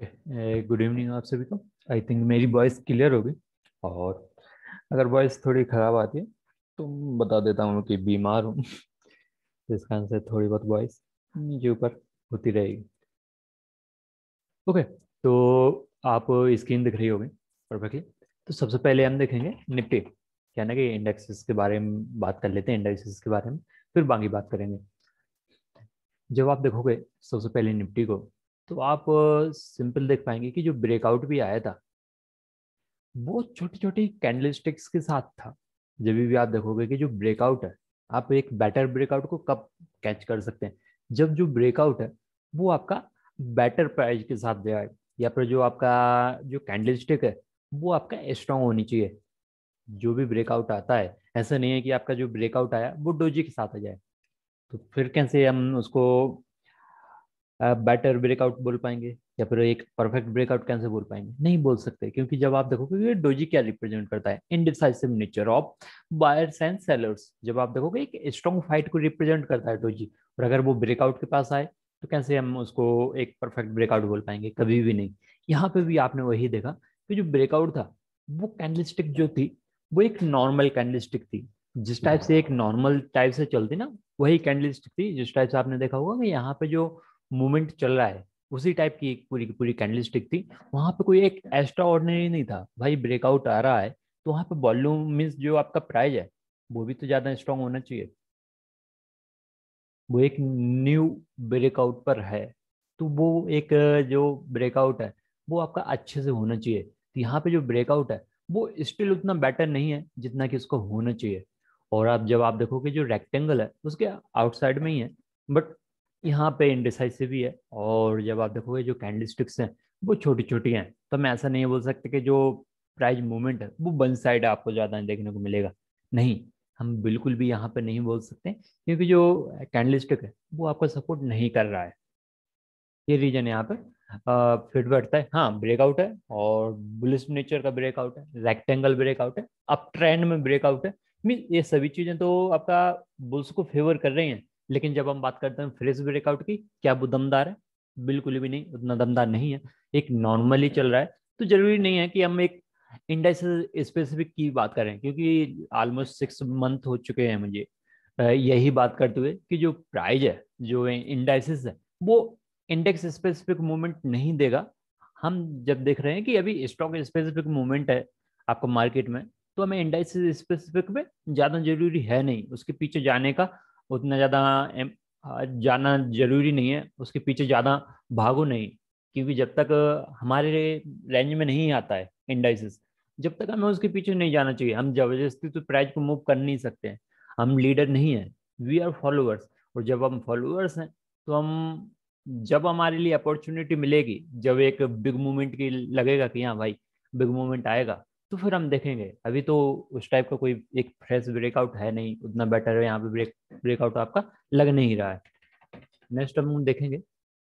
Okay, good evening आप सभी को। आई थिंक मेरी वॉइस क्लियर होगी। और अगर वॉइस थोड़ी ख़राब आती है तो बता देता हूँ कि बीमार हूँ। तो इस कारण से थोड़ी बहुत वॉइस नीचे ऊपर होती रहेगी। ओके, तो आप स्क्रीन दिख रही होगी परफेक्टली। तो सबसे पहले हम देखेंगे निफ्टी, क्या ना कि इंडेक्सेस के बारे में बात कर लेते हैं, इंडेक्सेस के बारे में फिर बाकी बात करेंगे। जब आप देखोगे सबसे पहले निफ्टी को, तो आप सिंपल देख पाएंगे कि जो ब्रेकआउट भी आया था वो छोटी छोटी कैंडल स्टिक्स के साथ था। जब भी आप देखोगे कि जो ब्रेकआउट है, आप एक बेटर ब्रेकआउट को कब कैच कर सकते हैं, जब जो ब्रेकआउट है वो आपका बेटर प्राइस के साथ जाए, या फिर जो आपका जो कैंडल स्टिक है वो आपका स्ट्रांग होनी चाहिए। जो भी ब्रेकआउट आता है, ऐसा नहीं है कि आपका जो ब्रेकआउट आया वो डोजी के साथ आ जाए। तो फिर कैसे हम उसको बेटर ब्रेकआउट बोल पाएंगे, या फिर एक परफेक्ट ब्रेकआउट कैसे बोल पाएंगे? नहीं बोल सकते, क्योंकि जब आप देखोगे ये डोजी क्या रिप्रेजेंट करता है, indecisive nature of buyers and sellers. जब आप देखोगे एक स्ट्रॉन्ग फाइट को रिप्रेजेंट करता है डोजी, और अगर वो ब्रेकआउट के पास आए तो कैसे हम उसको एक परफेक्ट ब्रेकआउट बोल पाएंगे? कभी भी नहीं। यहाँ पे भी आपने वही देखा कि जो ब्रेकआउट था वो कैंडलस्टिक जो थी वो एक नॉर्मल कैंडलस्टिक थी। जिस टाइप से एक नॉर्मल टाइप से चलती ना, वही कैंडलस्टिक थी। जिस टाइप से आपने देखा होगा कि यहाँ पे जो मूवमेंट चल रहा है उसी टाइप की एक पूरी की पूरी कैंडलस्टिक थी। वहां पे कोई एक एक्स्ट्रा ऑर्डिनरी नहीं था भाई। ब्रेकआउट आ रहा है तो वहां पे वॉल्यूम मीन्स जो आपका प्राइस है वो भी तो ज्यादा स्ट्रांग होना चाहिए। वो एक न्यू ब्रेकआउट पर है, तो वो एक जो ब्रेकआउट है वो आपका अच्छे से होना चाहिए। तो यहाँ पे जो ब्रेकआउट है वो स्टिल उतना बेटर नहीं है जितना कि उसको होना चाहिए। और आप जब आप देखोगे जो रेक्टेंगल है उसके आउटसाइड में ही है, बट यहाँ पे इनडिसाइसिव ही है। और जब आप देखोगे जो कैंडलस्टिक्स हैं वो छोटी छोटी हैं, तो मैं ऐसा नहीं बोल सकते कि जो प्राइस मूवमेंट है वो वन साइड आपको ज्यादा देखने को मिलेगा। नहीं, हम बिल्कुल भी यहाँ पे नहीं बोल सकते, क्योंकि जो कैंडलस्टिक है वो आपको सपोर्ट नहीं कर रहा है। ये रीजन है यहाँ पे। फिर बैठता है, हाँ ब्रेकआउट है, और बुलिश नेचर का ब्रेकआउट है, रेक्टेंगल ब्रेकआउट है, अप ट्रेंड में ब्रेकआउट है। मीन ये सभी चीजें तो आपका बुल्स को फेवर कर रही हैं। लेकिन जब हम बात करते हैं फ्रेश ब्रेकआउट की, क्या वो दमदार है? बिल्कुल भी नहीं, उतना दमदार नहीं है। एक नॉर्मली चल रहा है। तो जरूरी नहीं है कि हम एक इंडेक्स स्पेसिफिक की बात करें, क्योंकि ऑलमोस्ट 6 मंथ हो चुके हैं मुझे यही बात करते हुए कि जो प्राइस है, जो इंडाइसिस है, वो इंडेक्स स्पेसिफिक मूवमेंट नहीं देगा। हम जब देख रहे हैं कि अभी स्टॉक स्पेसिफिक मूवमेंट है आपको मार्केट में, तो हमें इंडेक्स स्पेसिफिक में जाना जरूरी है नहीं, उसके पीछे जाने का उतना ज्यादा जाना जरूरी नहीं है, उसके पीछे ज्यादा भागो नहीं। क्योंकि जब तक हमारे रेंज में नहीं आता है इंडाइसिस, जब तक हमें उसके पीछे नहीं जाना चाहिए। हम जबरदस्ती तो प्राइस को मूव कर नहीं सकते हैं। हम लीडर नहीं है, वी आर फॉलोअर्स। और जब हम फॉलोअर्स हैं तो हम, जब हमारे लिए अपॉर्चुनिटी मिलेगी, जब एक बिग मूवमेंट की लगेगा कि हाँ भाई बिग मूवमेंट आएगा, तो फिर हम देखेंगे। अभी तो उस टाइप का कोई एक फ्रेश ब्रेकआउट है नहीं, उतना बेटर है यहाँ पे ब्रेकआउट आपका लग नहीं रहा है। नेक्स्ट हम देखेंगे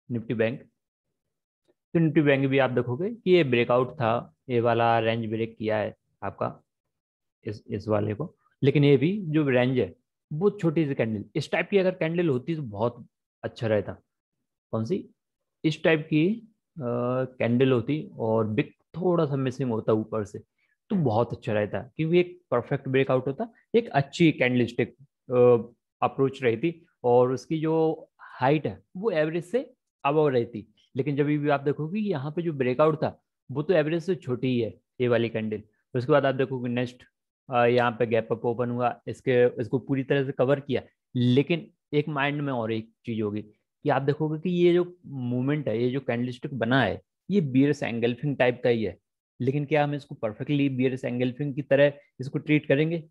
निफ्टी बैंक। तो निफ्टी बैंक भी आप देखोगे कि ये ब्रेकआउट था, ये वाला रेंज ब्रेक किया है आपका, इस वाले को। लेकिन ये भी जो रेंज है वो छोटी सी कैंडल, इस टाइप की अगर कैंडल होती तो बहुत अच्छा रहता। कौन सी? इस टाइप की कैंडल होती और बिग थोड़ा सा मिसिंग होता ऊपर से, तो बहुत अच्छा रहता, क्योंकि एक परफेक्ट ब्रेकआउट होता, एक अच्छी कैंडलस्टिक अप्रोच रहती, और उसकी जो हाइट है वो एवरेज से अबव रहती। लेकिन जब भी आप देखोगे कि यहाँ पे जो ब्रेकआउट था वो तो एवरेज से छोटी ही है, ये वाली कैंडल। उसके बाद आप देखोगे नेक्स्ट, यहाँ पे गैप अप ओपन हुआ, इसको पूरी तरह से कवर किया। लेकिन एक माइंड में और एक चीज होगी कि आप देखोगे कि ये जो मूवमेंट है, ये जो कैंडलस्टिक बना है, ये बियर्स एंगल्फिंग टाइप का ही है। लेकिन क्या हम इसको परफेक्टली बियर्स एंगल्फिंग की तरह इसको ट्रीट करेंगे?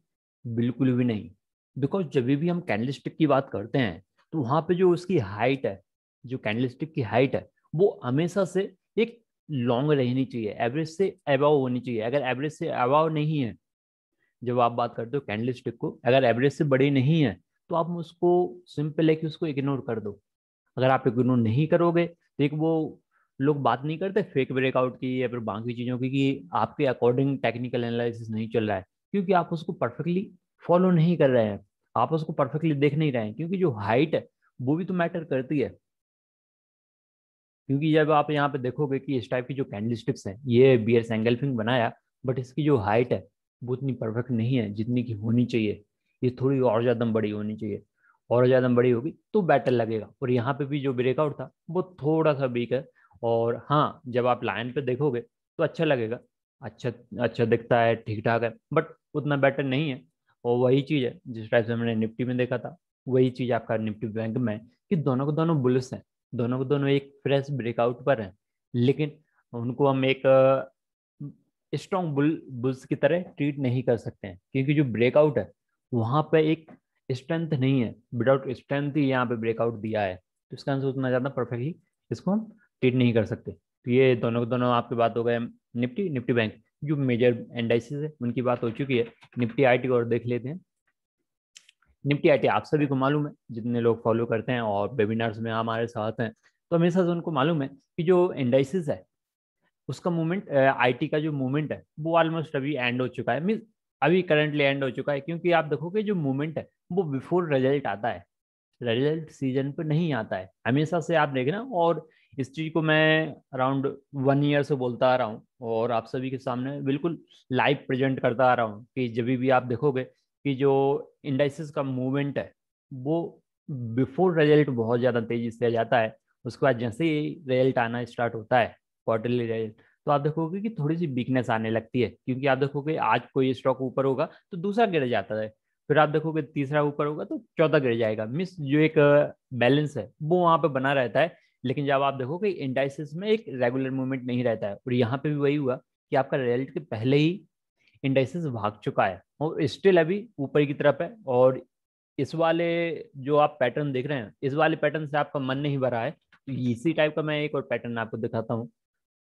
बिल्कुल भी नहीं। बिकॉज जब भी हम कैंडलस्टिक की बात करते हैं तो वहां पे जो उसकी हाइट है, जो कैंडलस्टिक की हाइट है, वो हमेशा से एक लॉन्ग रहनी चाहिए, एवरेज से अबव होनी चाहिए। अगर एवरेज से अबव नहीं है, जब आप बात करते हो कैंडलस्टिक को, अगर एवरेज से बड़ी नहीं है, तो आप उसको सिंपल है कि उसको इग्नोर कर दो। अगर आप इग्नोर नहीं करोगे तो एक वो लोग बात नहीं करते फेक ब्रेकआउट की या फिर बाकी चीजों की, कि आपके अकॉर्डिंग टेक्निकल एनालिसिस नहीं चल रहा है, क्योंकि आप उसको परफेक्टली फॉलो नहीं कर रहे हैं, आप उसको परफेक्टली देख नहीं रहे हैं। क्योंकि जो हाइट है वो भी तो मैटर करती है। क्योंकि जब आप यहाँ पे देखोगे कि इस टाइप की जो कैंडल स्टिक्स हैं, ये बियर्स एंगल्फिंग बनाया, बट इसकी जो हाइट है वो उतनी परफेक्ट नहीं है जितनी की होनी चाहिए। ये थोड़ी और ज़्यादा बड़ी होनी चाहिए, और ज़्यादा बड़ी होगी तो बेटर लगेगा। और यहाँ पे भी जो ब्रेकआउट था वो थोड़ा सा वीक है। और हाँ, जब आप लाइन पे देखोगे तो अच्छा लगेगा, अच्छा अच्छा दिखता है, ठीक ठाक है, बट उतना बेटर नहीं है। और वही चीज़ है जिस टाइप से मैंने निफ्टी में देखा था, वही चीज़ आपका निफ्टी बैंक में है, कि दोनों को दोनों बुलिश हैं, दोनों को दोनों एक फ्रेश ब्रेकआउट पर हैं। लेकिन उनको हम एक स्ट्रॉन्ग बुल्स की तरह ट्रीट नहीं कर सकते हैं, क्योंकि जो ब्रेकआउट है वहां पे एक स्ट्रेंथ नहीं है, विदाउट स्ट्रेंथ ही यहाँ पे ब्रेकआउट दिया है, तो इसका आंसर उतना ज्यादा परफेक्टली इसको हम ट्रीट नहीं कर सकते। तो ये दोनों दोनों आपकी बात हो गए। निफ्टी निफ्टी बैंक जो मेजर इंडाइसिस है उनकी बात हो चुकी है। निफ्टी आईटी और देख लेते हैं। निफ्टी आईटी आप सभी को मालूम है, जितने लोग फॉलो करते हैं और वेबिनार्स में हमारे साथ हैं, तो हमेशा से उनको मालूम है कि जो इंडाइसिस है उसका मूवमेंट, आईटी का जो मूवमेंट है वो ऑलमोस्ट अभी एंड हो चुका है, मीन अभी करंटली एंड हो चुका है। क्योंकि आप देखोगे जो मूवमेंट है वो बिफोर रिजल्ट आता है, रिजल्ट सीजन पे नहीं आता है हमेशा से, आप देखना। और इस चीज को मैं अराउंड 1 ईयर से बोलता आ रहा हूँ, और आप सभी के सामने बिल्कुल लाइव प्रेजेंट करता आ रहा हूँ कि जब भी आप देखोगे कि जो इंडाइसिस का मूवमेंट है वो बिफोर रिजल्ट बहुत ज्यादा तेजी से आ जाता है। उसके बाद जैसे ही रिजल्ट आना स्टार्ट होता है, क्वार्टरली रिजल्ट, तो आप देखोगे कि थोड़ी सी वीकनेस आने लगती है। क्योंकि आप देखोगे आज कोई स्टॉक ऊपर होगा तो दूसरा गिर जाता है, फिर आप देखोगे तीसरा ऊपर होगा तो चौथा गिर जाएगा, मिस जो एक बैलेंस है वो वहां पे बना रहता है। लेकिन जब आप देखोगे इंडाइसिस में एक रेगुलर मूवमेंट नहीं रहता है, और यहाँ पे भी वही हुआ कि आपका रिजल्ट के पहले ही इंडाइसिस भाग चुका है और स्टिल अभी ऊपर की तरफ है। और इस वाले जो आप पैटर्न देख रहे हैं, इस वाले पैटर्न से आपका मन नहीं भरा है, तो इसी टाइप का मैं एक और पैटर्न आपको दिखाता हूँ।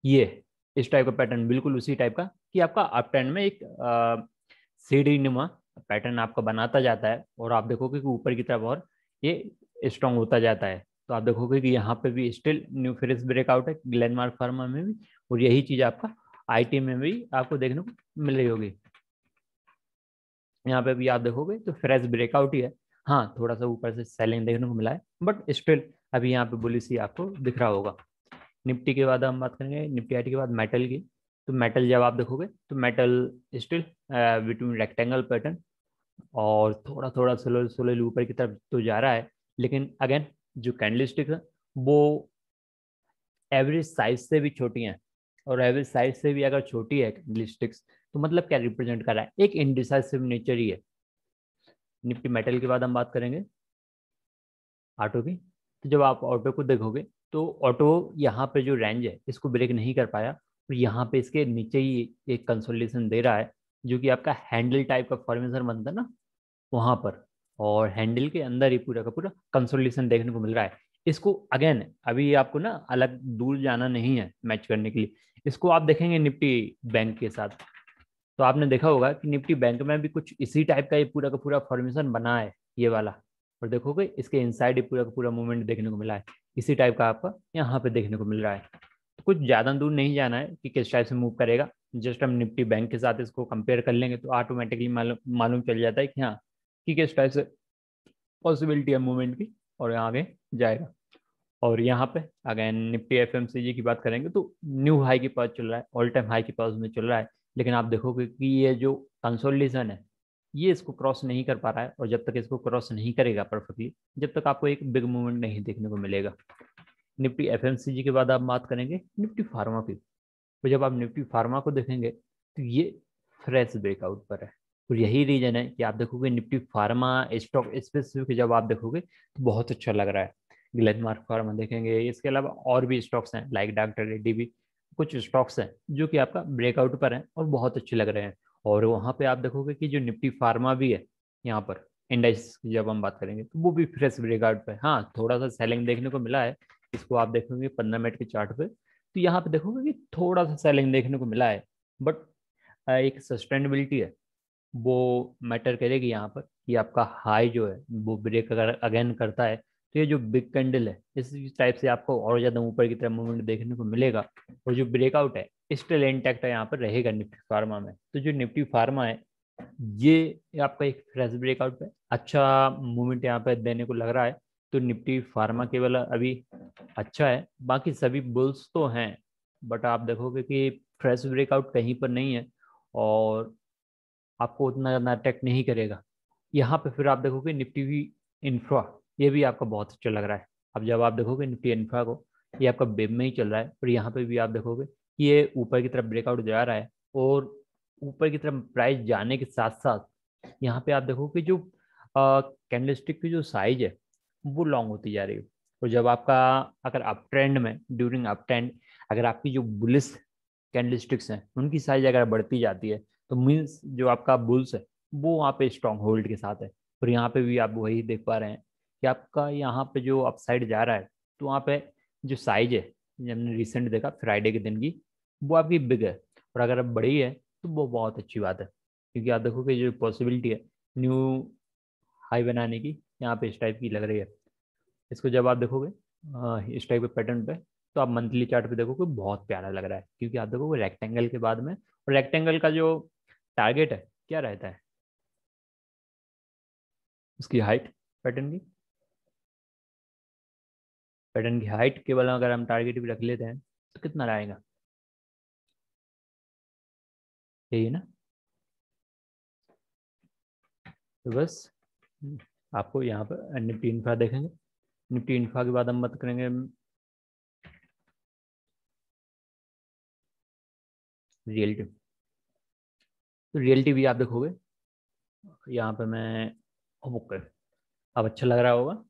ये इस टाइप का पैटर्न बिल्कुल उसी टाइप का, कि आपका अप ट्रेंड में एक सीढ़ी नुमा पैटर्न आपका बनाता जाता है, और आप देखोगे कि ऊपर की तरफ और ये स्ट्रॉन्ग होता जाता है। तो आप देखोगे कि यहाँ पे भी स्टिल न्यू फ्रेश ब्रेकआउट है ग्लेनमार्क फार्मा में भी, और यही चीज आपका आईटी में भी आपको देखने को मिल रही होगी। यहाँ पे भी आप देखोगे तो फ्रेश ब्रेकआउट ही है। हाँ, थोड़ा सा ऊपर से सेलिंग देखने को मिला है, बट स्टिल अभी यहाँ पे बुलिश ही आपको दिख रहा होगा। निफ्टी के बाद हम बात करेंगे, निफ्टी आईटी के बाद मेटल की। तो मेटल जब आप देखोगे तो metal still between rectangle pattern, और थोड़ा थोड़ा स्लो स्लोली ऊपर की तरफ तो जा रहा है। लेकिन अगेन जो कैंडलस्टिक है वो एवरेज साइज से भी छोटी हैं, और एवरेज साइज से भी अगर छोटी है कैंडलस्टिक्स, तो मतलब क्या रिप्रेजेंट कर रहा है, एक इनडिसाइसिव नेचर ही है। निफ्टी मेटल के बाद हम बात करेंगे ऑटो की। तो जब आप ऑटो को देखोगे तो ऑटो यहाँ पे जो रेंज है इसको ब्रेक नहीं कर पाया, और यहाँ पे इसके नीचे ही एक कंसोलिडेशन दे रहा है, जो कि आपका हैंडल टाइप का फॉर्मेशन बनता है ना वहां पर, और हैंडल के अंदर ही पूरा का पूरा कंसोलिडेशन देखने को मिल रहा है। इसको अगेन अभी आपको ना अलग दूर जाना नहीं है मैच करने के लिए, इसको आप देखेंगे निफ्टी बैंक के साथ, तो आपने देखा होगा कि निफ्टी बैंक में भी कुछ इसी टाइप का ये पूरा का पूरा फॉर्मेशन बना है, ये वाला। और देखोगे इसके इनसाइड ही पूरा का पूरा मूवमेंट देखने को मिला है, इसी टाइप का आपका यहाँ पे देखने को मिल रहा है। तो कुछ ज्यादा दूर नहीं जाना है कि किस टाइप से मूव करेगा, जस्ट हम निफ्टी बैंक के साथ इसको कंपेयर कर लेंगे तो ऑटोमेटिकली मालूम मालूम चल जाता है कि हाँ, कि किस टाइप से पॉसिबिलिटी है मूवमेंट की, और यहाँ आगे जाएगा। और यहाँ पे अगेन निफ्टी एफएमसीजी की बात करेंगे तो न्यू हाई के पास चल रहा है, ऑल टाइम हाई के पास में चल रहा है। लेकिन आप देखोगे कि ये जो कंसोलिडेशन है ये इसको क्रॉस नहीं कर पा रहा है, और जब तक इसको क्रॉस नहीं करेगा परफेक्टली, जब तक आपको एक बिग मूवमेंट नहीं देखने को मिलेगा। निफ्टी एफएमसीजी के बाद आप बात करेंगे निफ्टी फार्मा की। तो जब आप निफ्टी फार्मा को देखेंगे तो ये फ्रेश ब्रेकआउट पर है, और यही रीजन है कि आप देखोगे निफ्टी फार्मा स्टॉक स्पेसिफिक जब आप देखोगे तो बहुत अच्छा लग रहा है। ग्लेनमार्क फार्मा देखेंगे, इसके अलावा और भी स्टॉक्स हैं लाइक डॉक्टर रेड्डी भी, कुछ स्टॉक्स हैं जो कि आपका ब्रेकआउट पर हैं और बहुत अच्छे लग रहे हैं। और वहाँ पे आप देखोगे कि जो निफ्टी फार्मा भी है यहाँ पर इंडेक्स की जब हम बात करेंगे तो वो भी फ्रेश ब्रेकआउट पे है। हाँ, थोड़ा सा सेलिंग देखने को मिला है, इसको आप देखोगे 15 मिनट के चार्ट पे, तो यहाँ पे देखोगे कि थोड़ा सा सेलिंग देखने को मिला है, बट एक सस्टेनेबिलिटी है वो मैटर करेगी यहाँ पर, कि आपका हाई जो है वो ब्रेक अगर अगेन करता है तो ये जो बिग कैंडल है इस टाइप से आपको और ज्यादा ऊपर की तरफ मूवमेंट देखने को मिलेगा। और जो ब्रेकआउट है स्टिल इंटैक्ट है यहाँ पर रहेगा निफ्टी फार्मा में। तो जो निफ्टी फार्मा है ये आपका एक फ्रेश ब्रेकआउट पे अच्छा मूवमेंट यहाँ पे देने को लग रहा है। तो निफ्टी फार्मा केवल अभी अच्छा है, बाकी सभी बुल्स तो हैं, बट आप देखोगे कि फ्रेश ब्रेकआउट कहीं पर नहीं है और आपको उतना ज़्यादा अट्रैक्ट नहीं करेगा। यहाँ पे फिर आप देखोगे निफ्टी भी इंफ्रा, ये भी आपका बहुत अच्छा लग रहा है। अब जब आप देखोगे निफ्टी इंफ्रा को, ये आपका बेब में ही चल रहा है, और यहाँ पे भी आप देखोगे कि ये ऊपर की तरफ ब्रेकआउट जा रहा है, और ऊपर की तरफ प्राइस जाने के साथ साथ यहाँ पे आप देखोगे जो कैंडलस्टिक की जो साइज है वो लॉन्ग होती जा रही है। और जब आपका अगर अप ट्रेंड में, ड्यूरिंग अप ट्रेंड, अगर आपकी जो बुलिश कैंडलस्टिक्स हैं उनकी साइज अगर बढ़ती जाती है, तो मीन्स जो आपका बुल्स है वो वहाँ पे स्ट्रॉन्ग होल्ड के साथ है। और यहाँ पे भी आप वही देख पा रहे हैं कि आपका यहाँ पे जो अपसाइड जा रहा है, तो वहाँ पे जो साइज है, हमने रिसेंट देखा फ्राइडे के दिन की, वो आपकी बिग है। और अगर अब बड़ी है तो वो बहुत अच्छी बात है, क्योंकि आप देखोगे जो पॉसिबिलिटी है न्यू हाई बनाने की, यहाँ पे इस टाइप की लग रही है। इसको जब आप देखोगे इस टाइप के पैटर्न पे, तो आप मंथली चार्ट पे देखोगे बहुत प्यारा लग रहा है, क्योंकि आप देखोगे रेक्टेंगल के बाद में, और रेक्टेंगल का जो टारगेट है क्या रहता है, उसकी हाइट, पैटर्न की पैटर्न की हाइट केवल अगर हम टारगेट भी रख लेते हैं तो कितना रहेगा, यही है ना। तो बस आपको यहाँ पर निफ्टी इन्फ्रा देखेंगे, निफ्टी इन्फ्रा के बाद हम बात करेंगे रियलिटी। तो रियलिटी भी आप देखोगे, यहाँ पे मैं ओके, अब अच्छा लग रहा होगा,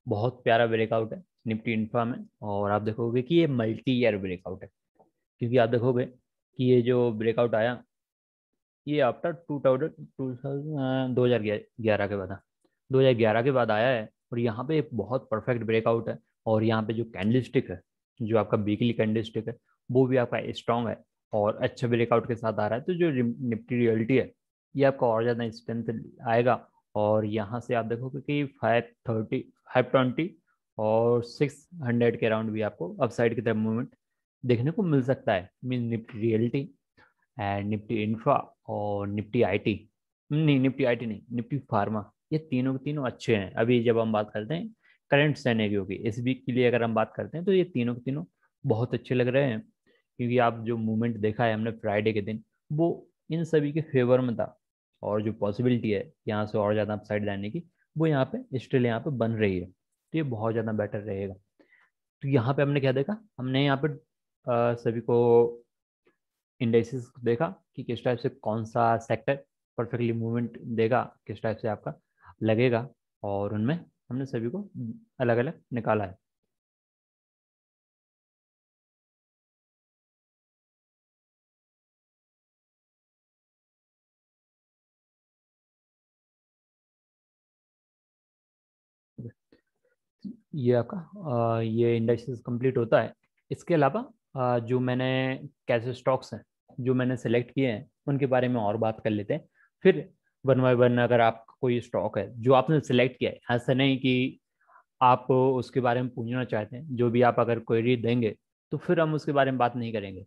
बहुत प्यारा ब्रेकआउट है निफ्टी इन्फ्रा में। और आप देखोगे कि ये मल्टी ईयर ब्रेकआउट है, क्योंकि आप देखोगे कि ये जो ब्रेकआउट आया, ये आफ्टर 2011 के बाद, 2011 के बाद आया है। और यहाँ पे एक बहुत परफेक्ट ब्रेकआउट है, और यहाँ पे जो कैंडलस्टिक है, जो आपका वीकली कैंडलस्टिक है, वो भी आपका स्ट्रांग है और अच्छे ब्रेकआउट के साथ आ रहा है। तो जो निफ्टी रियलिटी है, ये आपका और ज़्यादा स्ट्रेंथ आएगा। और यहाँ से आप देखोगे कि 530, 520 और 600 के अराउंड भी आपको अपसाइड की तरफ मूवमेंट देखने को मिल सकता है। Mean Nifty reality and Nifty infra और निफ्टी आईटी, नहीं निफ्टी आईटी नहीं, निफ्टी फार्मा, ये तीनों के तीनों अच्छे हैं। अभी जब हम बात करते हैं करंट सिनेरियो की, इस वीक के लिए अगर हम बात करते हैं, तो ये तीनों के तीनों बहुत अच्छे लग रहे हैं, क्योंकि आप जो मूवमेंट देखा है हमने फ्राइडे के दिन, वो इन सभी के फेवर में था। और जो पॉसिबिलिटी है यहाँ से और ज़्यादा अपसाइड जाने की, वो यहाँ पे स्टिल यहाँ पे बन रही है, तो ये बहुत ज़्यादा बेटर रहेगा। तो यहाँ पे हमने क्या देखा, हमने यहाँ पे सभी को इंडेक्सेस देखा कि किस टाइप से कौन सा सेक्टर परफेक्टली मूवमेंट देगा, किस टाइप से आपका लगेगा, और उनमें हमने सभी को अलग अलग निकाला है। ये आपका ये इंडेक्सेस कंप्लीट होता है। इसके अलावा जो मैंने कैसे स्टॉक्स हैं जो मैंने सेलेक्ट किए हैं, उनके बारे में और बात कर लेते हैं। फिर वन बाय वन, अगर आपका कोई स्टॉक है जो आपने सेलेक्ट किया है, ऐसा नहीं कि आप उसके बारे में पूछना चाहते हैं, जो भी आप अगर क्वेरी देंगे तो फिर हम उसके बारे में बात नहीं करेंगे।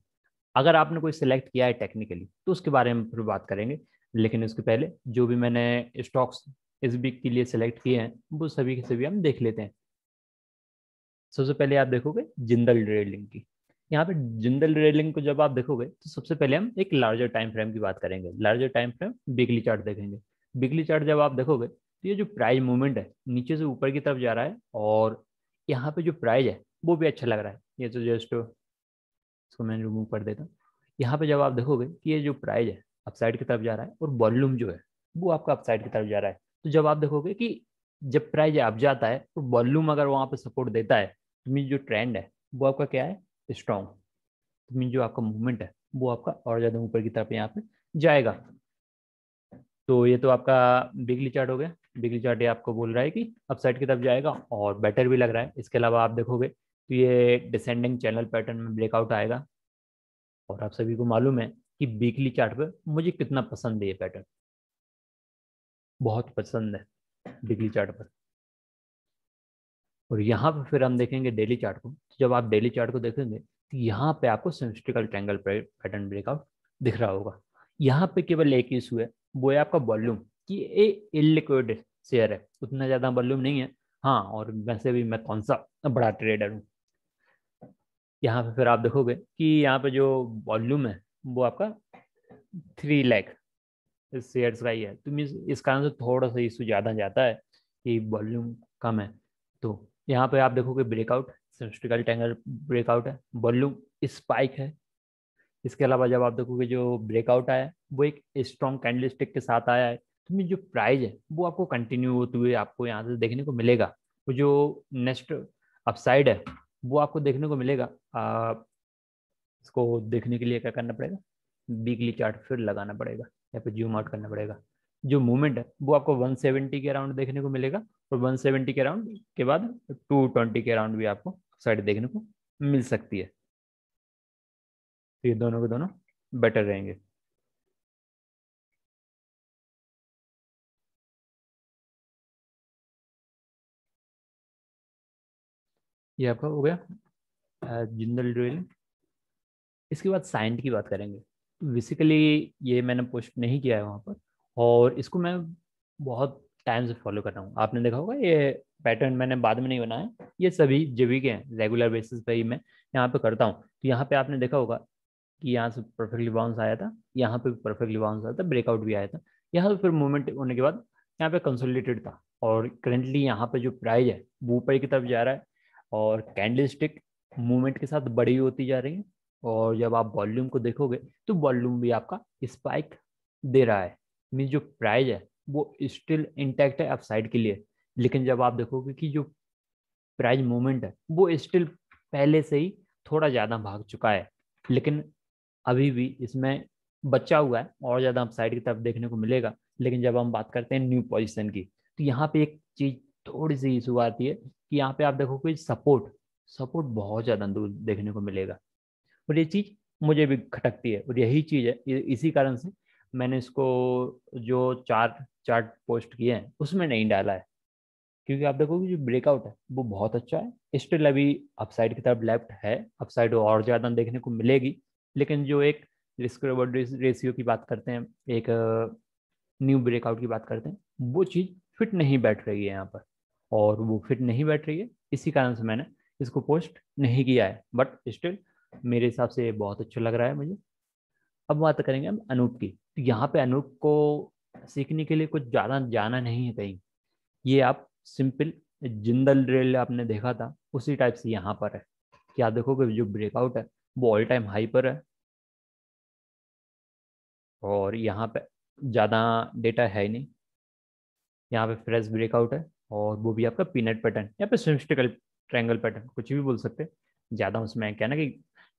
अगर आपने कोई सिलेक्ट किया है टेक्निकली, तो उसके बारे में फिर बात करेंगे। लेकिन उसके पहले जो भी मैंने स्टॉक्स इस वीक के लिए सिलेक्ट किए हैं, वो सभी के सभी हम देख लेते हैं। सबसे पहले आप देखोगे जिंदल रेलिंग की। यहाँ पे जिंदल रेलिंग को जब आप देखोगे, तो सबसे पहले हम एक लार्जर टाइम फ्रेम की बात करेंगे। Larger time frame weekly chart देखेंगे। वीकली चार्ट जब आप देखोगे, तो ये जो प्राइस मूवमेंट है नीचे से ऊपर की तरफ जा रहा है, और यहाँ पे जो प्राइस है वो भी अच्छा लग रहा है। ये तो जस्ट इसको मैं रिमूव कर देता हूँ। यहाँ पे जब आप देखोगे कि ये जो प्राइस है अपसाइड की तरफ जा रहा है, और वॉल्यूम जो है वो आपका अपसाइड की तरफ जा रहा है, तो जब आप देखोगे कि जब प्राइस अप जाता है, तो वॉल्यूम अगर वहाँ पे सपोर्ट देता है, तो मीन जो ट्रेंड है वो आपका क्या है, स्ट्रॉन्ग। तो मीन जो आपका मूवमेंट है वो आपका और ज़्यादा ऊपर की तरफ यहाँ पे जाएगा। तो ये तो आपका वीकली चार्ट हो गया। वीकली चार्ट ये आपको बोल रहा है कि अपसाइड की तरफ जाएगा और बेटर भी लग रहा है। इसके अलावा आप देखोगे तो ये डिसेंडिंग चैनल पैटर्न में ब्रेकआउट आएगा। और आप सभी को मालूम है कि वीकली चार्ट पे मुझे कितना पसंद है ये पैटर्न, बहुत पसंद है वीकली चार्ट पर। और यहाँ पे फिर हम देखेंगे डेली चार्ट को। तो जब आप डेली चार्ट को देखेंगे, तो यहाँ पे आपको सिमेट्रिकल ट्रायंगल पैटर्न ब्रेकआउट दिख रहा होगा। यहाँ पे केवल एक इशू है, वो है आपका वॉल्यूम, कि ये इलिक्विड शेयर है, उतना ज़्यादा वॉल्यूम नहीं है। हाँ, और वैसे भी मैं कौन सा बड़ा ट्रेडर हूँ। यहाँ पे फिर आप देखोगे कि यहाँ पे जो वॉल्यूम है वो आपका 3 लाख शेयर्स का ही है, तो मीन्स इस कारण से थोड़ा सा इशू ज़्यादा जाता है कि वॉल्यूम कम है। तो यहाँ पे आप देखोगे ब्रेकआउट, सिमेट्रिकल ट्रायंगल ब्रेकआउट है, वॉल्यूम स्पाइक है। इसके अलावा जब आप देखोगे जो ब्रेकआउट आया है वो एक स्ट्रॉन्ग कैंडलस्टिक के साथ आया है, तो मीन्स जो प्राइस है वो आपको कंटिन्यू होते हुए आपको यहाँ से देखने को मिलेगा। वो जो नेक्स्ट अपसाइड है वो आपको देखने को मिलेगा। इसको देखने के लिए क्या करना पड़ेगा, वीकली चार्ट फिर लगाना पड़ेगा या फिर जूम आउट करना पड़ेगा। जो मूवमेंट है वो आपको 170 के अराउंड देखने को मिलेगा, और 170 के अराउंड के बाद 220 के अराउंड भी आपको साइड देखने को मिल सकती है। तो ये दोनों के दोनों बेटर रहेंगे। ये आपका हो गया जिंदल ड्रिल। इसके बाद साइंट की बात करेंगे। बेसिकली ये मैंने पोस्ट नहीं किया है वहाँ पर, और इसको मैं बहुत टाइम से फॉलो कर रहा हूँ। आपने देखा होगा ये पैटर्न मैंने बाद में नहीं बनाया, ये सभी जब के हैं, रेगुलर बेसिस पे ही मैं यहाँ पे करता हूँ। तो यहाँ पे आपने देखा होगा कि यहाँ से परफेक्टली बाउंस आया था, यहाँ पे परफेक्टली बाउंस आया था, ब्रेकआउट भी आया था। यहाँ पे फिर मूवमेंट होने के बाद यहाँ पे कंसोलिडेटेड था, और करेंटली यहाँ पे जो प्राइस है वो ऊपर की तरफ जा रहा है, और कैंडल स्टिक मूवमेंट के साथ बड़ी होती जा रही है। और जब आप वॉल्यूम को देखोगे तो वॉल्यूम भी आपका स्पाइक दे रहा है, मीन जो प्राइस है वो स्टिल इंटैक्ट है अपसाइड के लिए। लेकिन जब आप देखोगे कि जो प्राइस मूवमेंट है वो स्टिल पहले से ही थोड़ा ज़्यादा भाग चुका है, लेकिन अभी भी इसमें बचा हुआ है और ज़्यादा अपसाइड की तरफ देखने को मिलेगा। लेकिन जब हम बात करते हैं न्यू पोजीशन की, तो यहाँ पे एक चीज थोड़ी सी इशू आती है कि यहाँ पे आप देखोगे सपोर्ट सपोर्ट बहुत ज़्यादा दूर देखने को मिलेगा, और ये चीज़ मुझे भी खटकती है। और यही चीज़ है, इसी कारण से मैंने इसको जो चार्ट चार्ट पोस्ट किए हैं उसमें नहीं डाला है। क्योंकि आप देखोगे जो ब्रेकआउट है वो बहुत अच्छा है, स्टिल अभी अपसाइड की तरफ लेफ्ट है, अपसाइड और ज़्यादा देखने को मिलेगी। लेकिन जो एक रिस्क रिवॉर्ड रेशियो की बात करते हैं, एक न्यू ब्रेकआउट की बात करते हैं, वो चीज़ फिट नहीं बैठ रही है यहाँ पर, और वो फिट नहीं बैठ रही है, इसी कारण से मैंने इसको पोस्ट नहीं किया है। बट स्टिल मेरे हिसाब से ये बहुत अच्छा लग रहा है मुझे। अब बात करेंगे हम अनूप की। तो यहाँ पे अनूप को सीखने के लिए कुछ ज़्यादा जाना नहीं है कहीं। ये आप सिंपल जिंदल ड्रिल आपने देखा था उसी टाइप से यहाँ पर है, कि आप देखोगे जो ब्रेकआउट है वो ऑल टाइम हाई पर है, और यहाँ पे ज़्यादा डेटा है ही नहीं। यहाँ पे फ्रेश ब्रेकआउट है, और वो भी आपका पीनट पैटर्न या पे सिमेट्रिकल ट्रायंगल पैटर्न, कुछ भी बोल सकते हैं। ज़्यादा उसमें क्या ना कि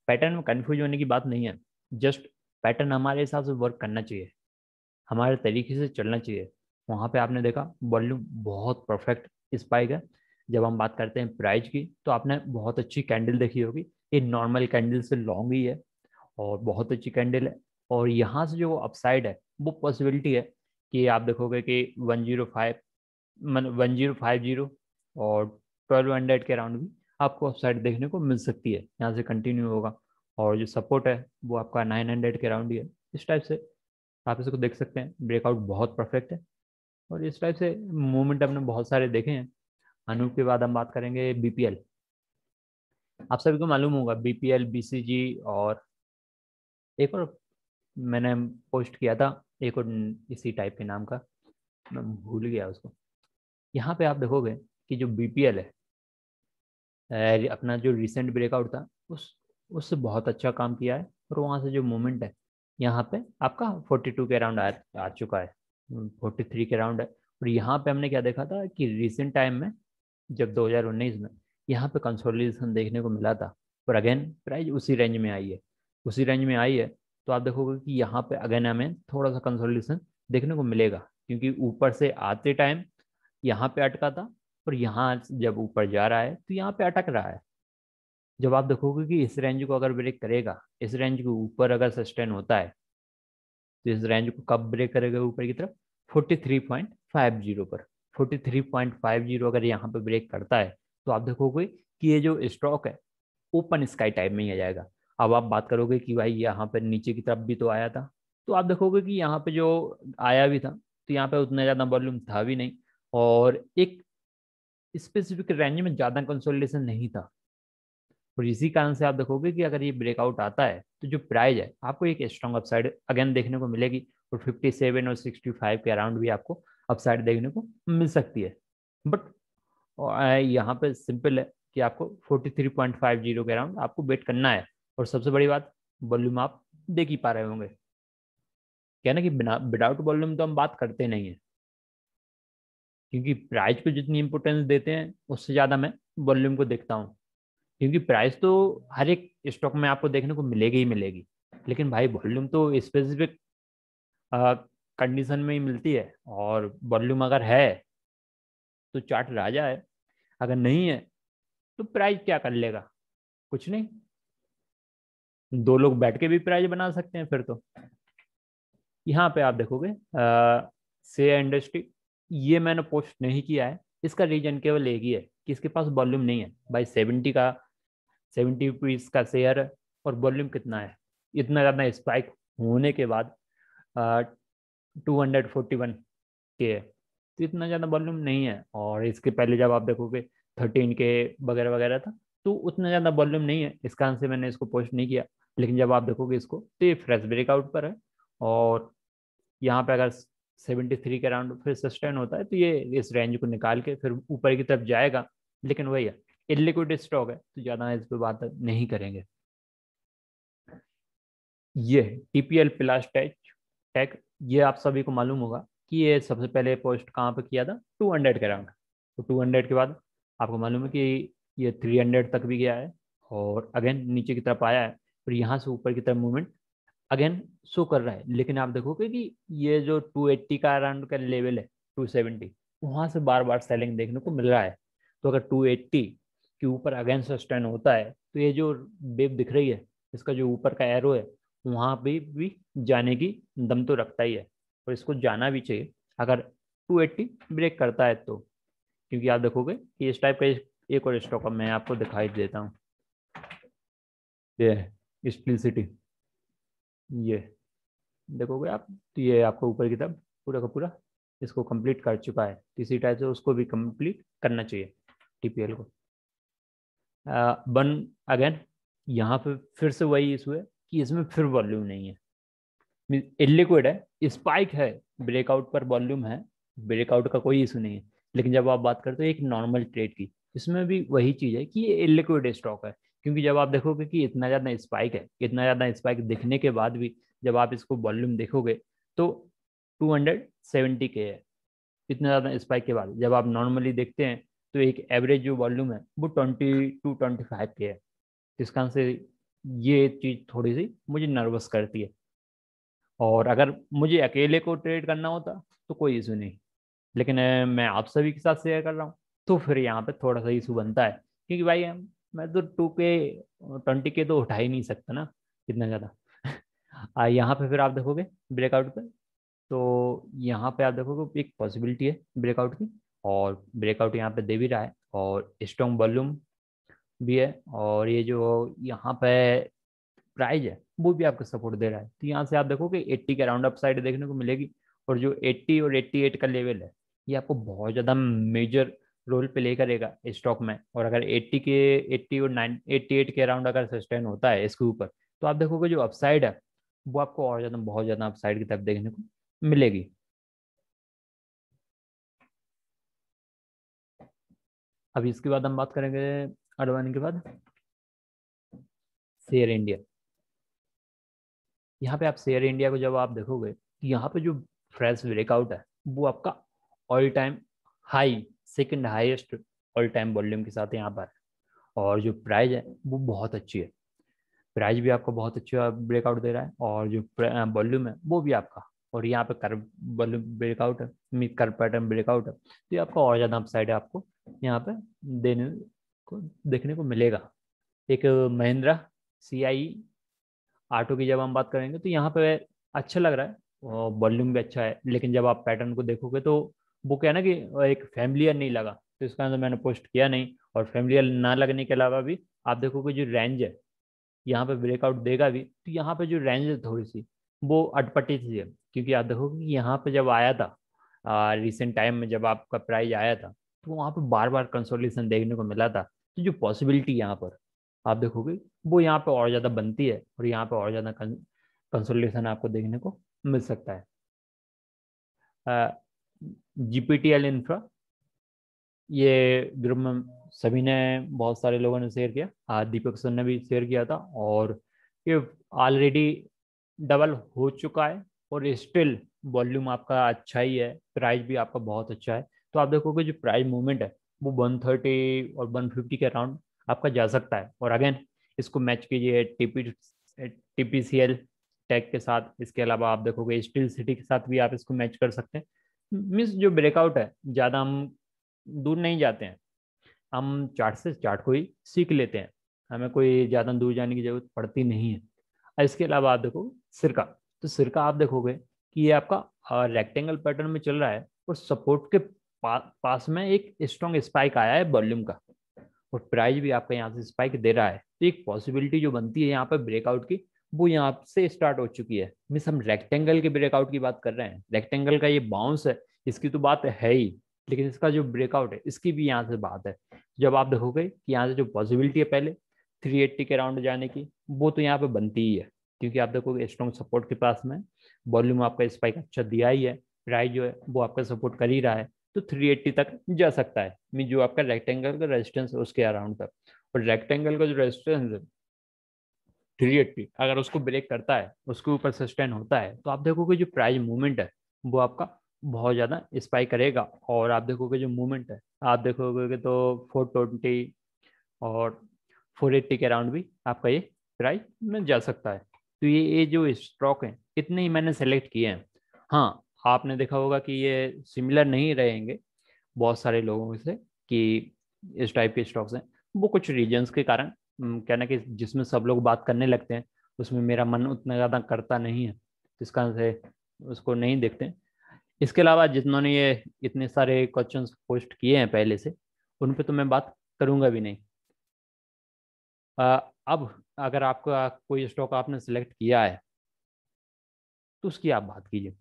पैटर्न में कंफ्यूज होने की बात नहीं है, जस्ट पैटर्न हमारे हिसाब से वर्क करना चाहिए, हमारे तरीके से चलना चाहिए। वहाँ पे आपने देखा वॉल्यूम बहुत परफेक्ट स्पाइक है। जब हम बात करते हैं प्राइस की, तो आपने बहुत अच्छी कैंडल देखी होगी, ये नॉर्मल कैंडल से लॉन्ग ही है, और बहुत अच्छी कैंडल है। और यहाँ से जो अपसाइड है वो पॉसिबिलिटी है कि आप देखोगे कि 105 1050 और 1200 के अराउंड भी आपको अपसाइड देखने को मिल सकती है, यहाँ से कंटिन्यू होगा। और जो सपोर्ट है वो आपका 900 के अराउंड ही है। इस टाइप से आप इसको देख सकते हैं, ब्रेकआउट बहुत परफेक्ट है। और इस टाइप से मूवमेंट हमने बहुत सारे देखे हैं। अनूप के बाद हम बात करेंगे बीपीएल। आप सभी को मालूम होगा बीपीएल, बीसीजी, और एक और मैंने पोस्ट किया था एक और इसी टाइप के नाम का, मैं भूल गया उसको। यहाँ पे आप देखोगे कि जो बीपीएल है अपना जो रिसेंट ब्रेकआउट था उससे बहुत अच्छा काम किया है, और वहाँ से जो मूवमेंट है यहाँ पे आपका 42 के अराउंड आ चुका है, 43 के अराउंड है। और यहाँ पे हमने क्या देखा था कि रिसेंट टाइम में जब 2019 में यहाँ पे कंसोलिडेशन देखने को मिला था, और अगेन प्राइस उसी रेंज में आई है, उसी रेंज में आई है। तो आप देखोगे कि यहाँ पे अगेन हमें थोड़ा सा कंसोलिडेशन देखने को मिलेगा, क्योंकि ऊपर से आते टाइम यहाँ पे अटका था, और यहाँ जब ऊपर जा रहा है तो यहाँ पे अटक रहा है। जब आप देखोगे कि इस रेंज को अगर ब्रेक करेगा, इस रेंज के ऊपर अगर सस्टेन होता है, तो इस रेंज को कब ब्रेक करेगा ऊपर की तरफ, 43.50 पर। 43.50 अगर यहाँ पे ब्रेक करता है, तो आप देखोगे कि ये जो स्टॉक है ओपन स्काई टाइप में ही आ जाएगा। अब आप बात करोगे कि भाई यहाँ पर नीचे की तरफ भी तो आया था, तो आप देखोगे कि यहाँ पे जो आया भी था तो यहाँ पे उतना ज़्यादा वॉल्यूम था भी नहीं, और एक स्पेसिफिक रेंज में ज़्यादा कंसोलिडेशन नहीं था, और इसी कारण से आप देखोगे कि अगर ये ब्रेकआउट आता है तो जो प्राइस है आपको एक स्ट्रॉन्ग अपसाइड अगेन देखने को मिलेगी, और 57 और 65 के अराउंड भी आपको अपसाइड देखने को मिल सकती है। बट यहाँ पे सिंपल है कि आपको 43.50 के अराउंड आपको वेट करना है, और सबसे बड़ी बात वॉल्यूम आप देख ही पा रहे होंगे, क्या ना कि बिना विदाउट वॉल्यूम तो हम बात करते नहीं है, क्योंकि प्राइस को जितनी इंपॉर्टेंस देते हैं उससे ज़्यादा मैं वॉल्यूम को देखता हूँ, क्योंकि प्राइस तो हर एक स्टॉक में आपको देखने को मिलेगी ही मिलेगी, लेकिन भाई वॉल्यूम तो स्पेसिफिक कंडीशन में ही मिलती है, और वॉल्यूम अगर है तो चार्ट राजा है, अगर नहीं है तो प्राइस क्या कर लेगा, कुछ नहीं। दो लोग बैठ के भी प्राइस बना सकते हैं फिर तो। यहाँ पे आप देखोगे शेयर इंडस्ट्री, ये मैंने पोस्ट नहीं किया है, इसका रीजन केवल एक ही है कि इसके पास वॉल्यूम नहीं है भाई। 70 रुपीज का शेयर है, और वॉल्यूम कितना है, इतना ज़्यादा स्पाइक होने के बाद 241 के है, तो इतना ज़्यादा वॉल्यूम नहीं है। और इसके पहले जब आप देखोगे 13 के वगैरह वगैरह था, तो उतना ज़्यादा वॉल्यूम नहीं है, इस कारण से मैंने इसको पोस्ट नहीं किया। लेकिन जब आप देखोगे इसको तो ये फ्रेश ब्रेकआउट पर है, और यहाँ पे अगर 73 के अराउंड फिर सस्टेन होता है तो ये इस रेंज को निकाल के फिर ऊपर की तरफ जाएगा। लेकिन वही है, इलिक्विड स्टॉक है तो ज़्यादा इस पर बात नहीं करेंगे। ये टीपीएल प्लास्टेक टेक, ये आप सभी को मालूम होगा कि ये सबसे पहले पोस्ट कहाँ पे किया था, 200 के अराउंड। तो 200 के बाद आपको मालूम है कि ये 300 तक भी गया है, और अगेन नीचे की तरफ आया है, फिर यहाँ से ऊपर की तरफ मूवमेंट अगेन शो कर रहा है। लेकिन आप देखोगे कि ये जो 280 का अराउंड का लेवल है, 270, वहां से बार बार सेलिंग देखने को मिल रहा है। तो अगर 280 के ऊपर अगेन सस्टेन होता है तो ये जो वेव दिख रही है, इसका जो ऊपर का एरो है, वहां पे भी जाने की दम तो रखता ही है, और इसको जाना भी चाहिए अगर 280 ब्रेक करता है तो। क्योंकि आप देखोगे कि इस टाइप का एक और स्टॉक मैं आपको दिखाई देता हूँ, ये स्टील सिटी, ये देखोगे आप तो ये आपको ऊपर की तरफ पूरा का पूरा इसको कंप्लीट कर चुका है, तो इसी टाइप से उसको भी कंप्लीट करना चाहिए टीपीएल को। वन अगेन यहाँ पे फिर से वही इशू है कि इसमें फिर वॉल्यूम नहीं है, इलिक्विड है, स्पाइक है, ब्रेकआउट पर वॉल्यूम है, ब्रेकआउट का कोई इशू नहीं है। लेकिन जब आप बात करते हो एक नॉर्मल ट्रेड की, इसमें भी वही चीज़ है कि ये इलिक्विड स्टॉक है। क्योंकि जब आप देखोगे कि इतना ज़्यादा स्पाइक है, इतना ज़्यादा स्पाइक दिखने के बाद भी जब आप इसको वॉल्यूम देखोगे तो 270 के है। इतना ज़्यादा स्पाइक के बाद जब आप नॉर्मली देखते हैं तो एक एवरेज जो वॉल्यूम है वो 20 to 25 के है। इस कारण से ये चीज़ थोड़ी सी मुझे नर्वस करती है, और अगर मुझे अकेले को ट्रेड करना होता तो कोई इशू नहीं, लेकिन मैं आप सभी के साथ शेयर कर रहा हूँ तो फिर यहाँ पे थोड़ा सा इशू बनता है। क्योंकि भाई मैं तो 2K 20K तो उठा ही नहीं सकता ना, इतना ज़्यादा। यहाँ पे फिर आप देखोगे ब्रेकआउट पे, तो यहाँ पे आप देखोगे एक पॉसिबिलिटी है ब्रेकआउट की, और ब्रेकआउट यहाँ पे दे भी रहा है, और स्ट्रॉन्ग वॉल्यूम भी है, और ये जो यहाँ पे प्राइस है वो भी आपको सपोर्ट दे रहा है। तो यहाँ से आप देखोगे 80 के अराउंड अप साइड देखने को मिलेगी, और जो 80 और 88 का लेवल है ये आपको बहुत ज़्यादा मेजर रोल प्ले करेगा स्टॉक में। और अगर 80 और 88 के अराउंड अगर सस्टेन होता है इसके ऊपर, तो आप देखोगे जो अपसाइड है वो आपको और ज़्यादा बहुत ज़्यादा अपसाइड की तरफ देखने को मिलेगी। अभी इसके बाद हम बात करेंगे अडवाणी के बाद शेयर इंडिया। यहाँ पे आप शेयर इंडिया को जब आप देखोगे तो यहाँ पे जो फ्रेश ब्रेकआउट है वो आपका all time high, second highest all time volume के साथ यहाँ पर है। और जो प्राइस है वो बहुत अच्छी है, प्राइस भी आपको बहुत अच्छा ब्रेकआउट दे रहा है, और जो वॉल्यूम है वो भी आपका, और यहाँ पे कर वॉल्यूम ब्रेकआउट है, कर पैटर्न ब्रेकआउट है, तो ये आपका और ज़्यादा अपसाइड है आपको यहाँ पे देने को देखने को मिलेगा। एक महिंद्रा CI ऑटो की जब हम बात करेंगे तो यहाँ पे अच्छा लग रहा है, और वॉल्यूम भी अच्छा है। लेकिन जब आप पैटर्न को देखोगे तो वो क्या है ना कि एक फैमिलियर नहीं लगा, तो इसका अंदर मैंने पोस्ट किया नहीं। और फैमिलियर ना लगने के अलावा भी आप देखोगे जो रेंज है यहाँ पे ब्रेकआउट देगा भी, तो यहाँ पे जो रेंज है थोड़ी सी वो अटपटी सी है। क्योंकि आप देखोगे कि यहाँ पे जब आया था रिसेंट टाइम में जब आपका प्राइस आया था, तो वहां पे बार बार कंसोलिडेशन देखने को मिला था। तो जो पॉसिबिलिटी यहाँ पर आप देखोगे वो यहाँ पे और ज्यादा बनती है, और यहाँ पे और ज्यादा कंसोलिडेशन आपको देखने को मिल सकता है। जीपीटीएल इंफ्रा, ये ग्रुप में सभी ने, बहुत सारे लोगों ने शेयर किया, आज दीपक सर ने भी शेयर किया था, और ये ऑलरेडी डबल हो चुका है, और स्टिल वॉल्यूम आपका अच्छा ही है, प्राइस भी आपका बहुत अच्छा है। तो आप देखोगे जो प्राइस मूवमेंट है वो 130 और 150 के अराउंड आपका जा सकता है। और अगेन इसको मैच कीजिए टीपीसीएल टैग के साथ, इसके अलावा आप देखोगे स्टील सिटी के साथ भी आप इसको मैच कर सकते हैं। मीन्स जो ब्रेकआउट है ज़्यादा हम दूर नहीं जाते हैं, हम चार्ट से चार्ट को ही सीख लेते हैं, हमें कोई ज़्यादा दूर जाने की जरूरत पड़ती नहीं है। और इसके अलावा आप देखो सिरका, तो सिरका आप देखोगे कि ये आपका रेक्टेंगल पैटर्न में चल रहा है, और सपोर्ट के पास में एक स्ट्रॉन्ग स्पाइक आया है वॉल्यूम का, और प्राइस भी आपका यहाँ से स्पाइक दे रहा है। तो एक पॉसिबिलिटी जो बनती है यहाँ पर ब्रेकआउट की, वो यहाँ से स्टार्ट हो चुकी है। मीन्स हम रेक्टेंगल के ब्रेकआउट की बात कर रहे हैं, रेक्टेंगल का ये बाउंस है इसकी तो बात है ही, लेकिन इसका जो ब्रेकआउट है इसकी भी यहाँ से बात है। जब आप देखोगे कि यहाँ से जो पॉसिबिलिटी है पहले 380 के राउंड जाने की, वो तो यहाँ पे बनती ही है, क्योंकि आप देखोगे स्ट्रॉन्ग सपोर्ट के पास में वॉल्यूम आपका स्पाइक अच्छा दिया ही है, प्राइस जो है वो आपका सपोर्ट कर ही रहा है, तो 380 तक जा सकता है। मीन जो आपका रेक्टेंगल का रेजिस्टेंस है उसके अराउंड तक, और रेक्टेंगल का जो रेजिस्टेंस है 380 अगर उसको ब्रेक करता है, उसके ऊपर सस्टेन होता है, तो आप देखोगे जो प्राइस मूवमेंट है वो आपका बहुत ज़्यादा स्पाइक करेगा। और आप देखोगे जो मूवमेंट है, आप देखोगे तो 420 और 480 के अराउंड भी आपका ये प्राइस में जा सकता है। तो ये जो स्टॉक है इतने ही मैंने सेलेक्ट किए हैं। हाँ, आपने देखा होगा कि ये सिमिलर नहीं रहेंगे बहुत सारे लोगों से, कि इस टाइप के स्टॉक्स हैं, वो कुछ रीजंस के कारण, क्या ना कि जिसमें सब लोग बात करने लगते हैं उसमें मेरा मन उतना ज़्यादा करता नहीं है, तो इस कारण से उसको नहीं देखते। इसके अलावा जिन्होंने ये इतने सारे क्वेश्चंस पोस्ट किए हैं पहले से, उन पे तो मैं बात करूंगा भी नहीं। अब अगर आपका कोई स्टॉक आपने सिलेक्ट किया है तो उसकी आप बात कीजिए।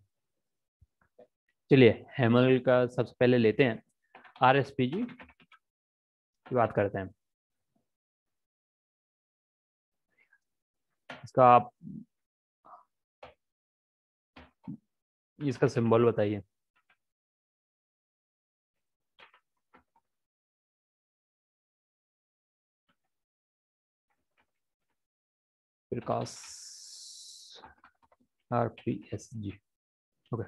चलिए हेमल का सबसे पहले लेते हैं, आरएसपीजी की बात करते हैं। इसका आप इसका सिंबल बताइए। प्रकाश, RPSG। ओके,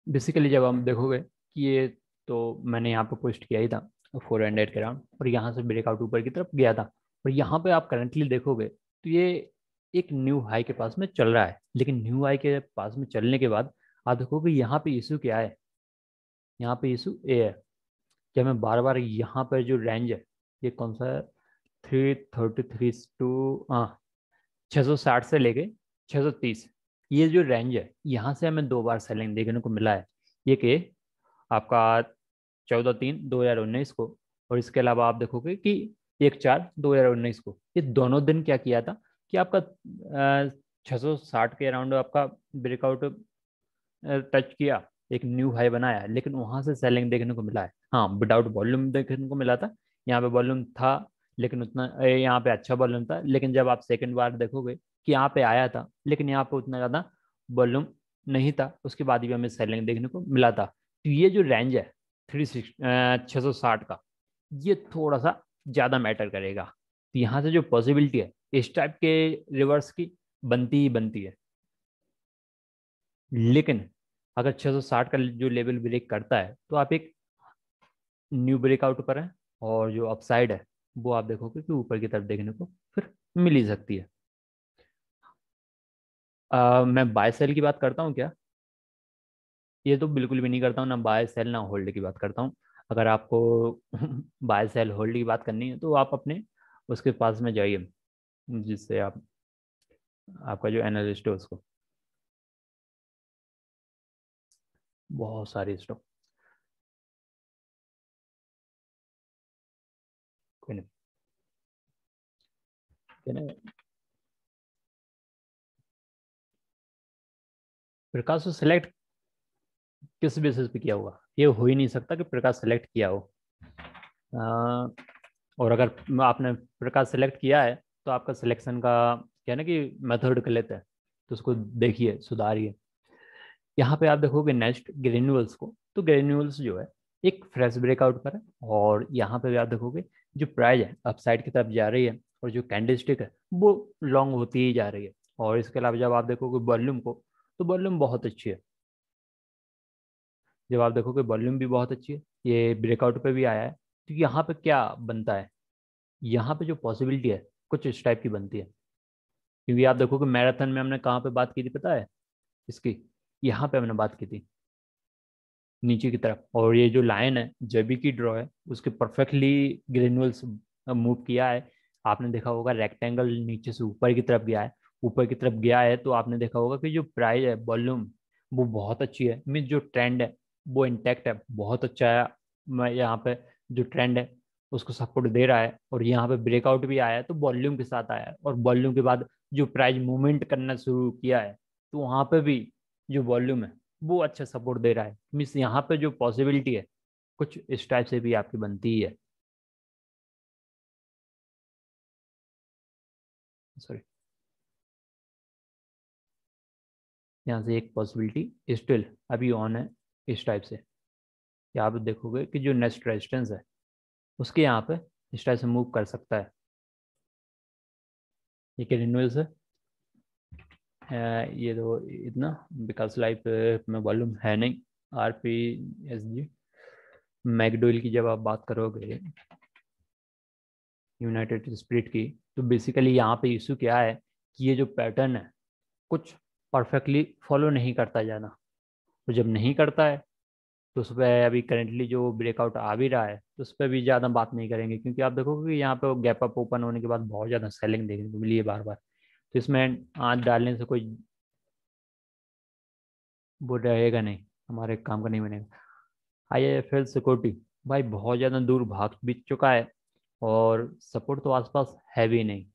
बेसिकली जब हम देखोगे कि ये, तो मैंने यहाँ पे पोस्ट किया ही था 400 के राउंड, और यहाँ से ब्रेकआउट ऊपर की तरफ गया था, और यहाँ पे आप करंटली देखोगे तो ये एक न्यू हाई के पास में चल रहा है। लेकिन न्यू हाई के पास में चलने के बाद आप देखोगे यहाँ पे इशू क्या है, यहाँ पे इशू ए है कि हमें बार बार यहाँ पर जो रेंज है, ये कौन सा है, 333 टू, हाँ, 660 से लेके 630, ये जो रेंज है यहाँ से हमें दो बार सेलिंग देखने को मिला है। ये कि आपका 14/3/2019 को, और इसके अलावा आप देखोगे कि 1/4/2019 को, ये दोनों दिन क्या किया था कि आपका 660 के अराउंड आपका ब्रेकआउट टच किया, एक न्यू हाई बनाया, लेकिन वहां से सेलिंग देखने को मिला है। हाँ, विदाउट वॉल्यूम देखने को मिला था, यहाँ पे वॉल्यूम था लेकिन उतना यहाँ पे अच्छा वॉल्यूम था, लेकिन जब आप सेकंड बार देखोगे कि यहाँ पे आया था लेकिन यहाँ पे उतना ज़्यादा वॉल्यूम नहीं था, उसके बाद भी हमें सेलिंग देखने को मिला था। तो ये जो रेंज है 660 का, ये थोड़ा सा ज़्यादा मैटर करेगा। तो यहाँ से जो पॉसिबिलिटी है इस टाइप के रिवर्स की बनती ही बनती है, लेकिन अगर 660 का जो लेवल ब्रेक करता है तो आप एक न्यू ब्रेकआउट पर है, और जो अपसाइड है वो आप देखोगे कि ऊपर की तरफ देखने को फिर मिल ही सकती है। मैं बाय सेल की बात करता हूँ क्या? ये तो बिल्कुल भी नहीं करता हूँ, ना बाय सेल ना होल्ड की बात करता हूँ। अगर आपको बाय सेल होल्ड की बात करनी है तो आप अपने उसके पास में जाइए, जिससे आप, आपका जो एनालिस्ट है उसको, बहुत सारी स्टॉक, कोई नहीं, कोई नहीं। प्रकाश को सिलेक्ट किस बेसिस पे किया होगा? ये हो ही नहीं सकता कि प्रकाश सेलेक्ट किया हो। अ, और अगर आपने प्रकाश सेलेक्ट किया है तो आपका सिलेक्शन का क्या है ना कि मेथड गलत है, तो उसको देखिए, सुधारिए। यहाँ पे आप देखोगे नेक्स्ट ग्रेन्यूल्स को, तो ग्रेन्यूल्स जो है एक फ्रेश ब्रेकआउट पर है, और यहाँ पे भी आप देखोगे जो प्राइस है अपसाइड की तरफ जा रही है, और जो कैंडलस्टिक है वो लॉन्ग होती ही जा रही है। और इसके अलावा जब आप देखोगे वॉल्यूम को, तो वॉल्यूम बहुत अच्छी है। जब आप देखोगे वॉल्यूम भी बहुत अच्छी है, ये ब्रेकआउट पे भी आया है। तो यहाँ पे क्या बनता है, यहाँ पे जो पॉसिबिलिटी है कुछ इस टाइप की बनती है। क्योंकि आप देखोगे मैराथन में हमने कहाँ पे बात की थी पता है इसकी, यहाँ पे हमने बात की थी नीचे की तरफ। और ये जो लाइन है जेबी की ड्रॉ है उसके परफेक्टली ग्रेनुअल्स मूव किया है। आपने देखा होगा रेक्टेंगल नीचे से ऊपर की तरफ गया है, ऊपर की तरफ गया है, तो आपने देखा होगा कि जो प्राइस है वॉल्यूम वो बहुत अच्छी है, मीन जो ट्रेंड है वो इंटैक्ट है, बहुत अच्छा है। मैं यहाँ पे जो ट्रेंड है उसको सपोर्ट दे रहा है, और यहाँ पे ब्रेकआउट भी आया है तो वॉल्यूम के साथ आया है, और वॉल्यूम के बाद जो प्राइस मूवमेंट करना शुरू किया है, तो वहाँ पे भी जो वॉल्यूम है वो अच्छा सपोर्ट दे रहा है। मीन्स यहाँ पे जो पॉसिबिलिटी है कुछ इस टाइप से भी आपकी बनती ही है। सॉरी, यहाँ से एक पॉसिबिलिटी स्टिल अभी ऑन है इस टाइप से। यहाँ पे देखोगे कि जो नेक्स्ट रेजिस्टेंस है उसके यहाँ पे इस टाइप से मूव कर सकता है। ये क्या रिन्यूअल्स है, ये तो इतना विकास लाइफ में वॉल्यूम है नहीं। आर पी एस जी मैकडोइल की जब आप बात करोगे, यूनाइटेड स्पिरिट की, तो बेसिकली यहाँ पे इशू क्या है कि ये जो पैटर्न है कुछ परफेक्टली फॉलो नहीं करता जाना। तो जब नहीं करता है तो उस पर अभी करेंटली जो ब्रेकआउट आ भी रहा है तो उस पर भी ज़्यादा बात नहीं करेंगे, क्योंकि आप देखोगे कि यहाँ पे गैप अप ओपन होने के बाद बहुत ज़्यादा सेलिंग देखने को मिली है बार बार। तो इसमें आँच डालने से कोई वो रहेगा नहीं, हमारे काम का नहीं बनेगा। IIFL सिक्योरिटी भाई बहुत ज़्यादा दूर भाग भी चुका है, और सपोर्ट तो आसपास है भी नहीं।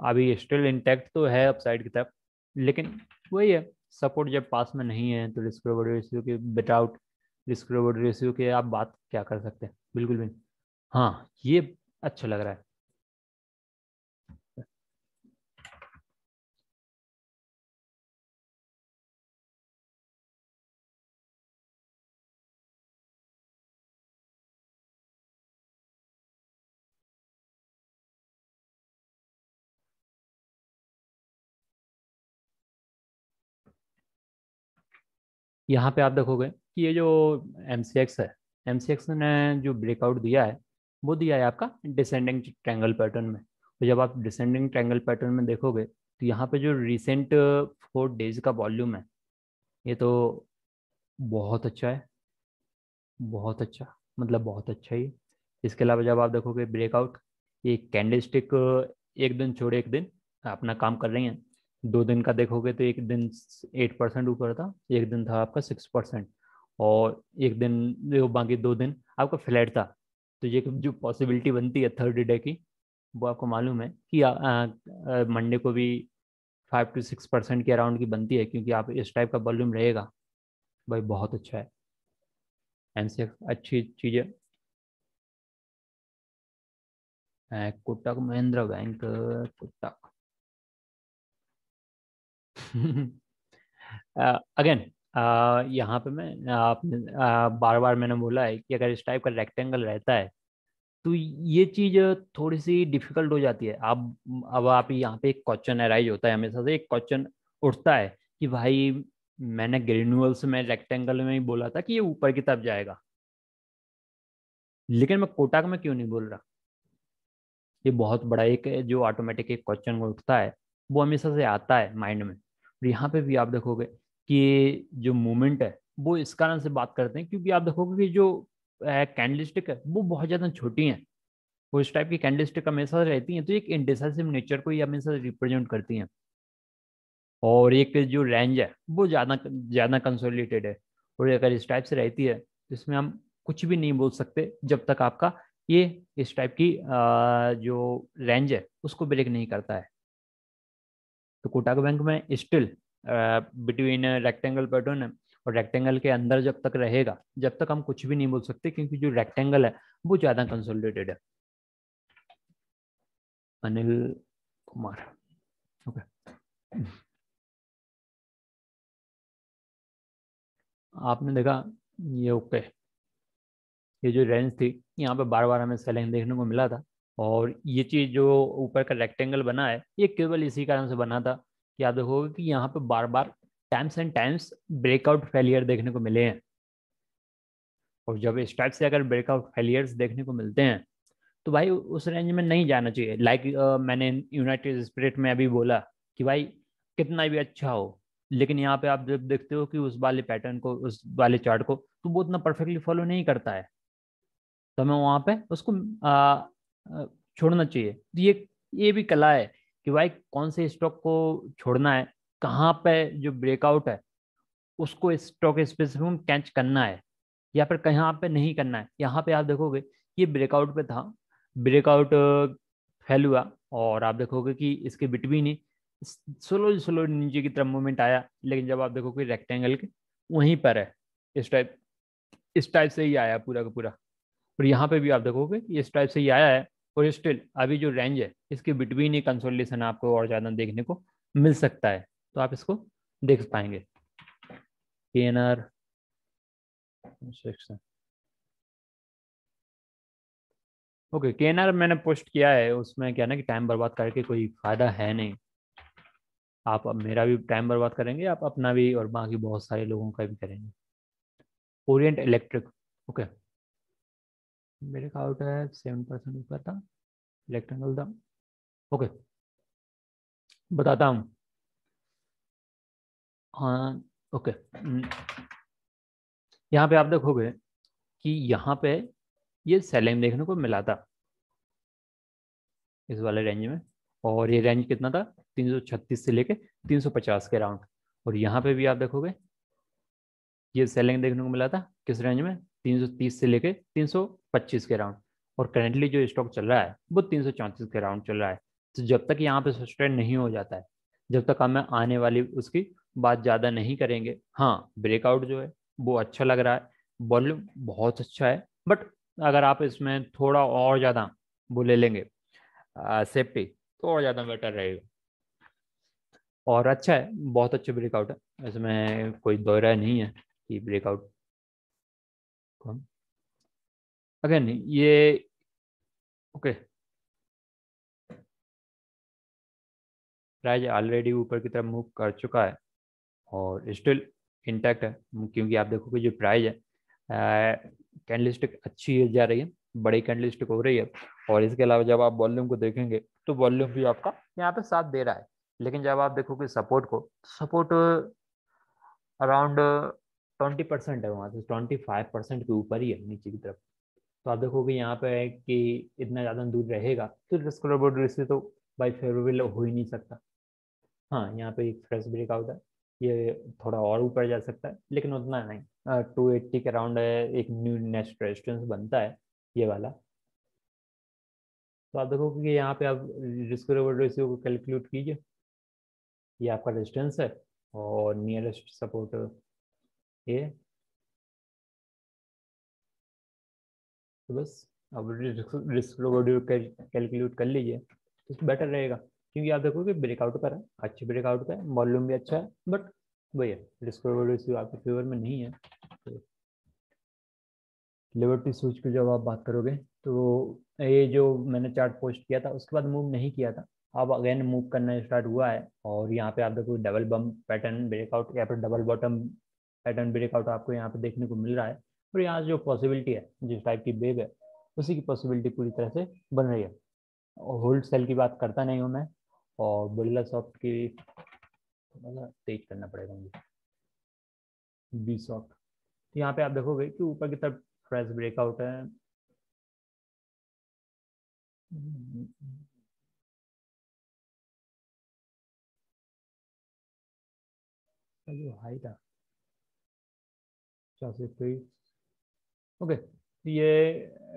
अभी स्टिल इंटैक्ट तो है अपसाइड की तरफ, लेकिन वही है, सपोर्ट जब पास में नहीं है तो रिस्क रिवॉर्ड रेशियो के, विदाउट रिस्क रिवॉर्ड रेशियो के आप बात क्या कर सकते हैं, बिल्कुल भी नहीं। हाँ ये अच्छा लग रहा है। यहाँ पे आप देखोगे कि ये जो MCX है, MCX ने जो ब्रेकआउट दिया है वो दिया है आपका डिसेंडिंग ट्रायंगल पैटर्न में। तो जब आप डिसेंडिंग ट्रायंगल पैटर्न में देखोगे तो यहाँ पे जो रिसेंट 4 डेज का वॉल्यूम है ये तो बहुत अच्छा है, बहुत अच्छा, मतलब बहुत अच्छा ही। इसके अलावा जब आप देखोगे ब्रेकआउट, ये कैंडल स्टिक एक दिन छोड़े एक दिन अपना काम कर रही हैं। 2 दिन का देखोगे तो एक दिन 8% ऊपर था, एक दिन था आपका 6%, और एक दिन जो बाकी 2 दिन आपका फ्लैट था। तो ये जो पॉसिबिलिटी बनती है थर्ड डे की, वो आपको मालूम है कि मंडे को भी 5 to 6% के अराउंड की बनती है, क्योंकि आप इस टाइप का वॉल्यूम रहेगा। भाई बहुत अच्छा है, एनसीएक्स अच्छी चीज़ है। कोटक महिंद्रा बैंक, कोटक अगेन यहाँ पे मैं आपने बार बार मैंने बोला है कि अगर इस टाइप का रेक्टेंगल रहता है तो ये चीज थोड़ी सी डिफिकल्ट हो जाती है। आप अब आप यहाँ पे एक क्वेश्चन अराइज होता है, हमेशा से एक क्वेश्चन उठता है कि भाई मैंने ग्रेन्यूल्स में रेक्टेंगल में ही बोला था कि ये ऊपर की तरफ जाएगा, लेकिन मैं कोटक में क्यों नहीं बोल रहा। ये बहुत बड़ा एक जो ऑटोमेटिक एक क्वेश्चन उठता है, वो हमेशा से आता है माइंड में। और यहाँ पे भी आप देखोगे कि जो मूवमेंट है वो इस कारण से बात करते हैं, क्योंकि आप देखोगे कि जो कैंडलस्टिक है वो बहुत ज़्यादा छोटी हैं। वो इस टाइप की कैंडलस्टिक हमेशा रहती हैं, तो एक इंडिसाइसिव नेचर को ये हमेशा रिप्रेजेंट करती हैं। और एक जो रेंज है वो ज़्यादा ज़्यादा कंसोलिडेटेड है। और अगर इस टाइप से रहती है तो इसमें हम कुछ भी नहीं बोल सकते जब तक आपका ये इस टाइप की जो रेंज है उसको ब्रेक नहीं करता है। तो कोटक बैंक में स्टिल बिटवीन रेक्टेंगल पैटर्न है, और रेक्टेंगल के अंदर जब तक रहेगा, जब तक हम कुछ भी नहीं बोल सकते, क्योंकि जो रेक्टेंगल है वो ज्यादा कंसोलिडेटेड है। अनिल कुमार, ओके। आपने देखा ये, ओके, ये जो रेंज थी यहाँ पे बार बार हमें सेलिंग देखने को मिला था। और ये चीज जो ऊपर का रेक्टेंगल बना है ये केवल इसी कारण से बना था कि आप देखोगे कि यहाँ पे बार बार times and times breakout failure देखने को मिले हैं। और जब इस टाइप से अगर ब्रेकआउट फेलियर्स देखने को मिलते हैं तो भाई उस रेंज में नहीं जाना चाहिए। लाइक मैंने यूनाइटेड स्पिरिट में अभी बोला कि भाई कितना भी अच्छा हो, लेकिन यहाँ पे आप जब देखते हो कि उस वाले पैटर्न को, उस वाले चार्ट को, तो वो उतना परफेक्टली फॉलो नहीं करता है, तो हमें वहां पे उसको आ, छोड़ना चाहिए। तो ये भी कला है कि भाई कौन से स्टॉक को छोड़ना है, कहाँ पे जो ब्रेकआउट है उसको स्टॉक स्पेसिफिक कैच करना है, या फिर कहाँ पे नहीं करना है। यहाँ पे आप देखोगे ये ब्रेकआउट पे था, ब्रेकआउट फेल हुआ, और आप देखोगे कि इसके बिटवीन ही स्लो स्लो नीचे की तरफ मूवमेंट आया, लेकिन जब आप देखोगे रेक्टेंगल के वहीं पर है, इस टाइप से ही आया पूरा का पूरा। और यहाँ पे भी आप देखोगे कि इस टाइप से ही आया है, और स्टिल अभी जो रेंज है इसके बिटवीन ही कंसोलिडेशन आपको और ज़्यादा देखने को मिल सकता है, तो आप इसको देख पाएंगे। केएनआर सेक्शन, ओके, केएनआर मैंने पोस्ट किया है, उसमें क्या ना कि टाइम बर्बाद करके कोई फायदा है नहीं। आप अब मेरा भी टाइम बर्बाद करेंगे, आप अपना भी और बाकी बहुत सारे लोगों का भी करेंगे। ओरिएंट इलेक्ट्रिक, ओके, मेरे काउंट है 7% ऊपर था, इलेक्ट्रिकल था, ओके, बताता हूँ। हाँ, ओके, यहाँ पे आप देखोगे कि यहाँ पे ये सेलिंग देखने को मिला था इस वाले रेंज में, और ये रेंज कितना था, 336 से लेके 350 के राउंड। और यहाँ पे भी आप देखोगे ये सेलिंग देखने को मिला था किस रेंज में, 330 से लेके 325 के राउंड। और करेंटली जो स्टॉक चल रहा है वो 334 के राउंड चल रहा है। तो जब तक यहाँ पे सस्टेन नहीं हो जाता है, जब तक हमें आने वाली उसकी बात ज़्यादा नहीं करेंगे। हाँ, ब्रेकआउट जो है वो अच्छा लग रहा है, वॉल्यूम बहुत अच्छा है, बट अगर आप इसमें थोड़ा और ज़्यादा वो ले लेंगे सेफ्टी, तो और ज़्यादा बेटर रहेगा। और अच्छा है, बहुत अच्छे ब्रेकआउट है, इसमें कोई दो राय नहीं है कि ब्रेकआउट कौन, अगेन ये, ओके, प्राइस ऑलरेडी ऊपर की तरफ मूव कर चुका है और स्टिल इंटैक्ट है, क्योंकि आप देखोगे जो प्राइस है कैंडलस्टिक अच्छी जा रही है, बड़ी कैंडलस्टिक हो रही है। और इसके अलावा जब आप वॉल्यूम को देखेंगे तो वॉल्यूम भी आपका यहाँ पे साथ दे रहा है। लेकिन जब आप देखोगे सपोर्ट को, सपोर्ट अराउंड 20% है, वहाँ से 25% के ऊपर ही है नीचे की तरफ। तो आप देखोगे यहाँ पे है कि इतना ज़्यादा दूर रहेगा तो रिस्क रिवॉर्ड रेशियो तो बाई फेवरेबल हो ही नहीं सकता। हाँ, यहाँ पे एक फ्रेश ब्रेकआउट है, ये थोड़ा और ऊपर जा सकता है लेकिन उतना नहीं, 280 के अराउंड एक न्यू नेक्स्ट रेजिस्टेंस बनता है ये वाला। तो आप देखोगे कि यहाँ पे आप रिस्क रिवॉर्ड रेशियो को कैलकुलेट कीजिए, ये आपका रेजिस्टेंस है और नियरेस्ट सपोर्ट ये, तो बस अब रिस्क रिवॉर्ड कैलकुलेट कर लीजिए तो बेटर रहेगा। क्योंकि आप देखोगे ब्रेकआउट पर है, अच्छे ब्रेकआउट पे वॉल्यूम भी अच्छा है, बट वही है, रिस्क रिवॉर्ड रेशियो आपके फेवर में नहीं है। तो लिबर्टी सूच की जब आप बात करोगे तो ये जो मैंने चार्ट पोस्ट किया था उसके बाद मूव नहीं किया था, अब अगेन मूव करना स्टार्ट हुआ है। और यहाँ पे आप देखो डबल बम पैटर्न ब्रेकआउट या फिर डबल बॉटम पैटर्न ब्रेकआउट आपको यहाँ पे देखने को मिल रहा है। और यहाँ जो पॉसिबिलिटी है, जिस टाइप की वेव है उसी की पॉसिबिलिटी पूरी तरह से बन रही है। और होल्ड सेल की बात करता नहीं हूँ मैं, और बिरला सॉफ्ट की थोड़ा सा तेज करना पड़ेगा मुझे, बी सॉफ्ट। तो यहाँ पे आप देखोगे कि ऊपर की तरफ फ्रेश ब्रेकआउट है, जो हाई था 423, ओके, ये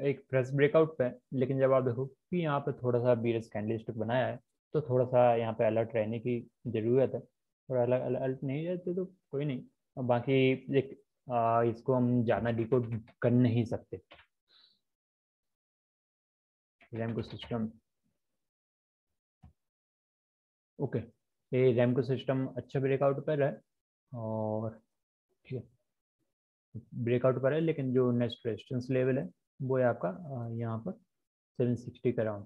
एक फ्रेश ब्रेकआउट पे है। लेकिन जब आप देखो कि यहाँ पे थोड़ा सा बीरस कैंडलस्टिक बनाया है तो थोड़ा सा यहाँ पे अलर्ट रहने की ज़रूरत है। और अलर्ट नहीं रहते तो कोई नहीं, बाकी एक इसको हम ज़्यादा डिकोड कर नहीं सकते। रैम को सिस्टम, ओके, ये रैम को सिस्टम अच्छा ब्रेकआउट पर है, और ठीक है ब्रेकआउट पर है, लेकिन जो नेक्स्ट रेजिस्टेंस लेवल है वो है आपका यहाँ पर 760 के अराउंड।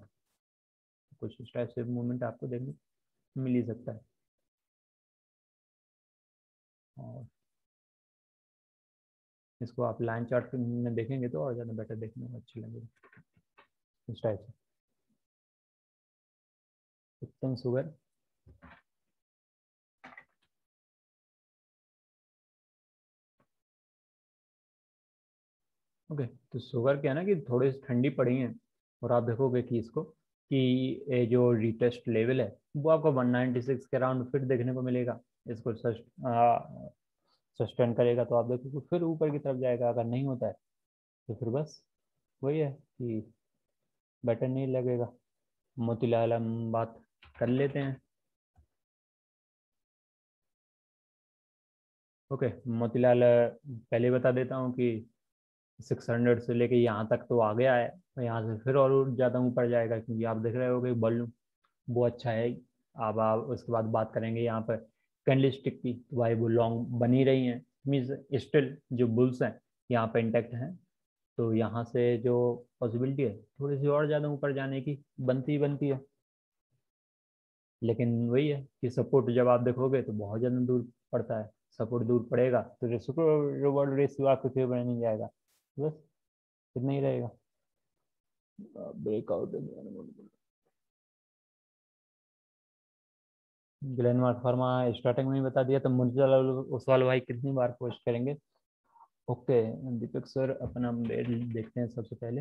कुछ इस टाइप से मूवमेंट आपको देखने को मिल ही सकता है। और इसको आप लाइन चार्ट में देखेंगे तो और ज़्यादा बेटर देखने में अच्छी लगेगी इस टाइप से। उत्तम सुगर, ओके, तो शुगर क्या है ना कि थोड़ी सी ठंडी पड़ी है, और आप देखोगे कि इसको कि ये जो रिटेस्ट लेवल है वो आपको 196 के अराउंड फिर देखने को मिलेगा। इसको सस्टेन करेगा तो आप देखोगे फिर ऊपर की तरफ जाएगा, अगर नहीं होता है तो फिर बस वही है कि बेटर नहीं लगेगा। मोतीलाल हम बात कर लेते हैं। ओके, मोतीलाल पहले बता देता हूँ कि 600 से लेके यहाँ तक तो आ गया है, तो यहाँ से फिर और ज़्यादा ऊपर जाएगा, क्योंकि आप देख रहे हो कि बॉल्यूम वो अच्छा है। अब आप उसके बाद बात करेंगे यहाँ पर कैंडल स्टिक की, तो भाई वो लॉन्ग बनी रही हैं, मीन्स स्टिल जो बुल्स हैं यहाँ पे इंटैक्ट हैं। तो यहाँ से जो पॉसिबिलिटी है थोड़ी सी और ज़्यादा ऊपर जाने की बनती ही बनती है, लेकिन वही है कि सपोर्ट जब आप देखोगे तो बहुत ज़्यादा दूर पड़ता है। सपोर्ट दूर पड़ेगा तो रिस्क रिवॉर्ड रेशियो आपके फेवर नहीं जाएगा, बस इतना ही रहेगा। ब्रेकआउट ग्लेनमार्क फार्मा स्टार्टिंग में ही बता दिया, तो मुझे उस वाले भाई कितनी बार पोस्ट करेंगे। ओके दीपक सर, अपना अम्बेर देखते हैं सबसे पहले।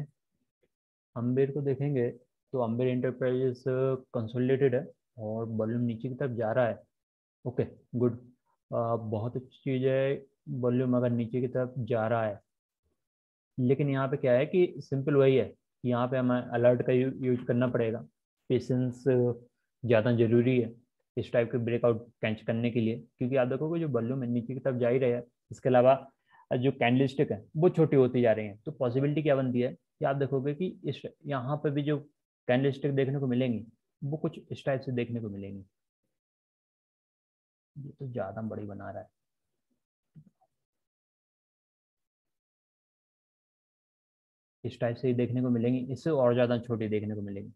अम्बेर को देखेंगे तो अम्बेर इंटरप्राइजेस कंसोलिडेटेड है और वॉल्यूम नीचे की तरफ जा रहा है। ओके गुड, बहुत अच्छी चीज़ है वॉल्यूम अगर नीचे की तरफ जा रहा है, लेकिन यहाँ पे क्या है कि सिंपल वही है कि यहाँ पे हमें अलर्ट का यूज करना पड़ेगा। पेशेंस ज़्यादा ज़रूरी है इस टाइप के ब्रेकआउट कैच करने के लिए, क्योंकि आप देखोगे जो बल्लू में नीचे की तरफ जा ही रहे हैं, इसके अलावा जो कैंडलस्टिक है वो छोटी होती जा रही है। तो पॉसिबिलिटी क्या बनती है कि आप देखोगे कि इस यहाँ पे भी जो कैंडलस्टिक देखने को मिलेंगी वो कुछ इस टाइप से देखने को मिलेंगी। ये तो ज़्यादा बड़ी बना रहा है, इस टाइप से ही देखने को मिलेंगी, इससे और ज़्यादा छोटी देखने को मिलेंगी।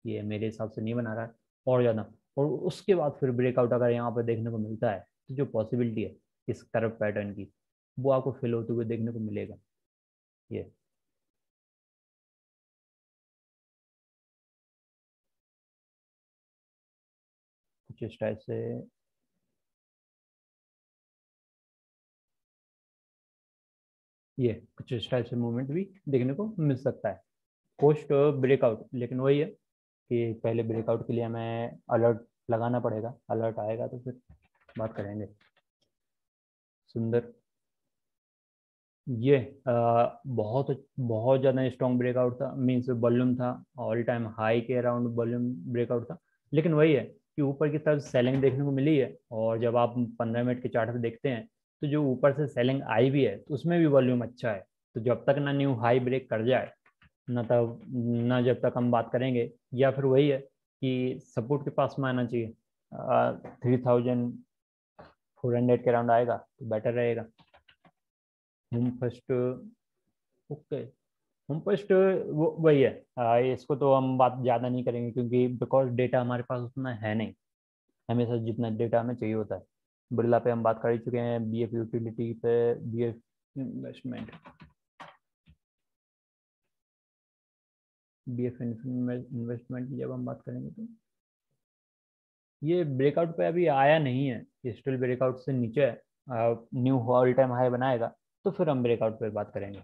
ये मेरे हिसाब से नहीं बना रहा है और ज़्यादा। और उसके बाद फिर ब्रेकआउट अगर यहाँ पर देखने को मिलता है तो जो पॉसिबिलिटी है इस कर्व पैटर्न की वो आपको फिल होते हुए देखने को मिलेगा। ये कुछ इस टाइप से, ये कुछ इस टाइप से मूवमेंट भी देखने को मिल सकता है पोस्ट ब्रेकआउट। लेकिन वही है कि पहले ब्रेकआउट के लिए हमें अलर्ट लगाना पड़ेगा, अलर्ट आएगा तो फिर बात करेंगे। सुंदर, ये बहुत बहुत ज़्यादा स्ट्रॉन्ग ब्रेकआउट था, मीन्स वॉल्यूम था ऑल टाइम हाई के अराउंड वॉल्यूम ब्रेकआउट था। लेकिन वही है कि ऊपर की तरफ सेलिंग देखने को मिली है, और जब आप 15 मिनट के चार्ट पे देखते हैं तो जो ऊपर से सेलिंग आई भी है तो उसमें भी वॉल्यूम अच्छा है। तो जब तक ना न्यू हाई ब्रेक कर जाए ना तब ना जब तक हम बात करेंगे, या फिर वही है कि सपोर्ट के पास में आना चाहिए। 3400 के अराउंड आएगा तो बेटर रहेगा। Home first, okay, home first वो वही है। इसको तो हम बात ज़्यादा नहीं करेंगे क्योंकि बिकॉज डेटा हमारे पास उतना है नहीं, हमेशा जितना डेटा हमें चाहिए होता है। बिरला पे हम बात कर ही चुके हैं, बी एफ यूटिलिटी पे, B F investment, B F investment की जब हम बात करेंगे तो ये ब्रेकआउट पे अभी आया नहीं है, स्टिल ब्रेकआउट से नीचे है, न्यू ऑल टाइम हाई बनाएगा तो फिर हम ब्रेकआउट पे बात करेंगे।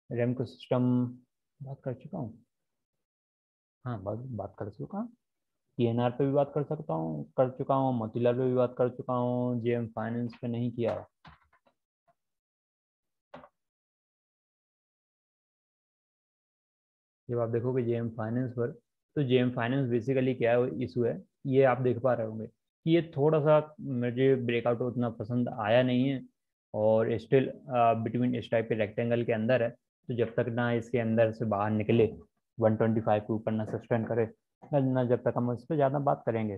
रेमको सिस्टम बात कर चुका हूँ, हाँ बात बात कर चुका हूँ। पीएनआर पे भी बात कर सकता हूँ, कर चुका हूँ, मोतीलाल पे भी बात कर चुका हूँ, जेएम फाइनेंस पे नहीं किया है। जब आप देखोगे जेएम फाइनेंस पर, तो जेएम फाइनेंस बेसिकली क्या है इशू है, ये आप देख पा रहे होंगे कि ये थोड़ा सा मुझे ब्रेकआउट उतना पसंद आया नहीं है, और स्टिल बिटवीन इस टाइप के रेक्टेंगल के अंदर है। तो जब तक ना इसके अंदर से बाहर निकले, 125 के ऊपर ना सस्टेन करे, ना जब तक हम उस पर ज़्यादा बात करेंगे।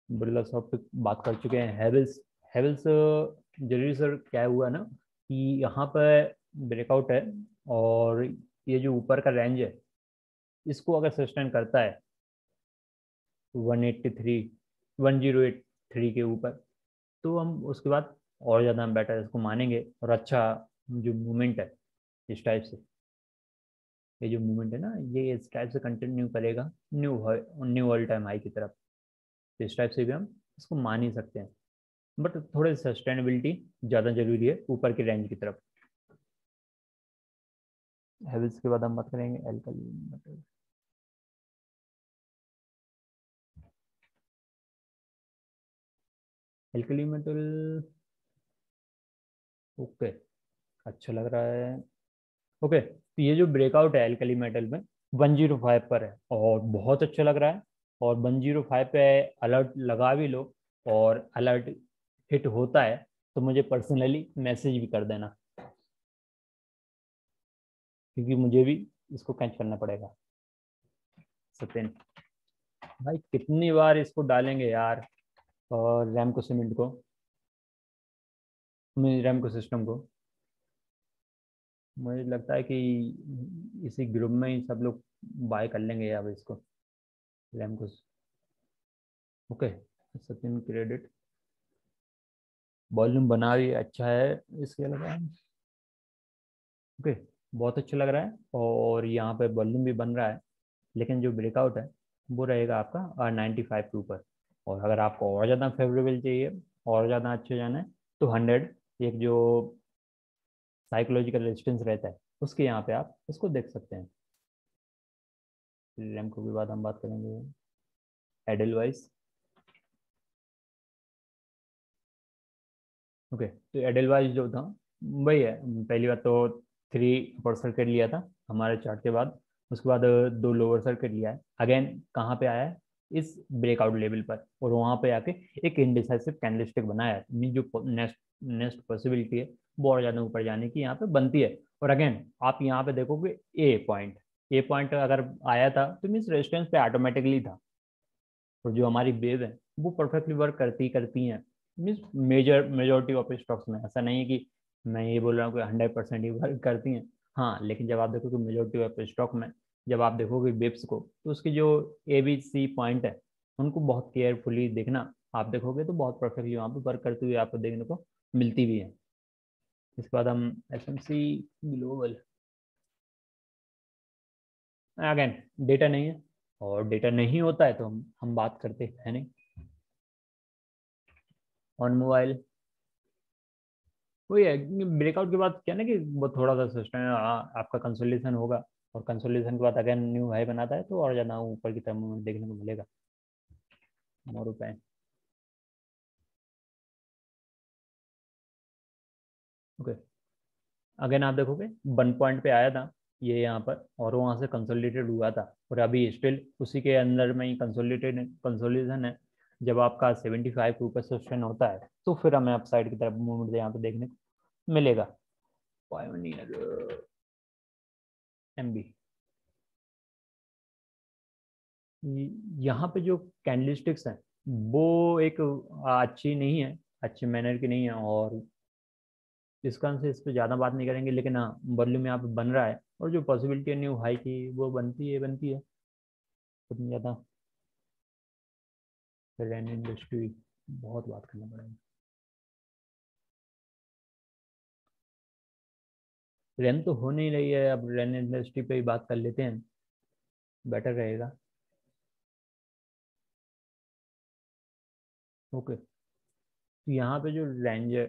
बिरला सॉफ्ट पे बात कर चुके हैं। हैवेल्स, हैवेल्स जरूरी सर क्या हुआ ना कि यहाँ पर ब्रेकआउट है, और ये जो ऊपर का रेंज है इसको अगर सस्टेन करता है 183, 1083 के ऊपर, तो हम उसके बाद और ज़्यादा हम बेटर इसको मानेंगे, और अच्छा जो मूवमेंट है इस टाइप से, ये जो मूवमेंट है ना ये इस टाइप से कंटिन्यू करेगा new knew all time high की तरफ। तो इस टाइप से भी हम इसको मान ही सकते हैं, बट थोड़े सस्टेनेबिलिटी ज़्यादा जरूरी है ऊपर की रेंज की तरफ। हैवेल्स के बाद हम बात करेंगे alkali metal. Alkali metal, okay, अच्छा लग रहा है। ओके, तो ये जो ब्रेकआउट है एल्कली मेटल में 105 पर है और बहुत अच्छा लग रहा है, और 105 पे अलर्ट लगा भी लो, और अलर्ट हिट होता है तो मुझे पर्सनली मैसेज भी कर देना, क्योंकि मुझे भी इसको कैच करना पड़ेगा। सत्यन भाई कितनी बार इसको डालेंगे यार, और रैम को सीमेंट को, रैम को सिस्टम को, मुझे लगता है कि इसी ग्रुप में ही सब लोग बाय कर लेंगे अब इसको, रैम को। ओके, सत्यन क्रेडिट वॉल्यूम बना भी अच्छा है इसके अलावा। ओके, बहुत अच्छा लग रहा है, और यहाँ पे वॉल्यूम भी बन रहा है, लेकिन जो ब्रेकआउट है वो रहेगा आपका 95 के ऊपर। और अगर आपको और ज़्यादा फेवरेबल चाहिए, और ज़्यादा अच्छे जाना है, तो 100 एक जो साइकोलॉजिकल रेजिस्टेंस रहता है उसके यहाँ पे आप उसको देख सकते हैं। रैम को भी बाद हम बात करेंगे। एडलवाइज, ओके, तो एडलवाइज जो था वही है, पहली बात तो 3 अपर सर्किट लिया था हमारे चार्ट के बाद, उसके बाद 2 लोअर सर्किट लिया है, अगेन कहाँ पे आया है, इस ब्रेकआउट लेवल पर, और वहाँ पे आके एक इंडिसाइसिव कैंडलस्टिक बनाया है। मीन जो नेक्स्ट नेक्स्ट पॉसिबिलिटी है वो और ज़्यादा ऊपर जाने की यहाँ पे बनती है। और अगेन आप यहाँ पे देखोगे ए पॉइंट अगर आया था तो मीन्स रेजिस्टेंस पे ऑटोमेटिकली था, और जो हमारी वेव है वो परफेक्टली वर्क करती हैं। मीन्स मेजोरिटी ऑफ स्टॉक्स में ऐसा नहीं है कि मैं ये बोल रहा हूँ कि 100% ही वर्क करती हैं। हाँ, लेकिन जब आप देखोगे मेजोरिटी ऑफ स्टॉक में, जब आप देखोगे वेब्स को, तो उसकी जो ABC पॉइंट है उनको बहुत केयरफुली देखना, आप देखोगे तो बहुत परफेक्टली वहाँ पे वर्क करती हुई आपको देखने को मिलती भी है। इसके बाद हम SMC ग्लोबल, अगेन डेटा नहीं है, और डेटा नहीं होता है तो हम बात करते हैं नहीं। ऑन मोबाइल वही है, ब्रेकआउट के बाद क्या ना कि वो थोड़ा सा सिस्टम आपका कंसोलिडेशन होगा, और कंसोलिडेशन के बाद अगर न्यू हाई बनाता है तो और ज़्यादा ऊपर की तरफ मूवमेंट देखने को मिलेगा। मोरू पे ओके, अगेन आप देखोगे 1 पॉइंट पे आया था ये यहाँ पर, और वहाँ से कंसोलिडेटेड हुआ था, और अभी स्टिल उसी के अंदर में ही कंसोलिडेशन है। जब आपका 75 के ऊपर सस्टेन होता है तो फिर हमें अपसाइड की तरफ मूवमेंट यहाँ पे देखने को मिलेगा। पायोनियर MB, यहाँ पे जो कैंडलस्टिक्स हैं वो एक अच्छी नहीं है, अच्छे मैनर की नहीं है, और इसका से इस पर ज़्यादा बात नहीं करेंगे, लेकिन हाँ वॉल्यूम यहाँ पे बन रहा है, और जो पॉसिबिलिटी है न्यू हाई की वो बनती है उतनी ज़्यादा। रेन इंडस्ट्री बहुत बात करना पड़ेगा। रेन तो हो नहीं रही है, अब रेन इंडस्ट्री पे ही बात कर लेते हैं, बेटर रहेगा। ओके, तो यहाँ पे जो रेंज है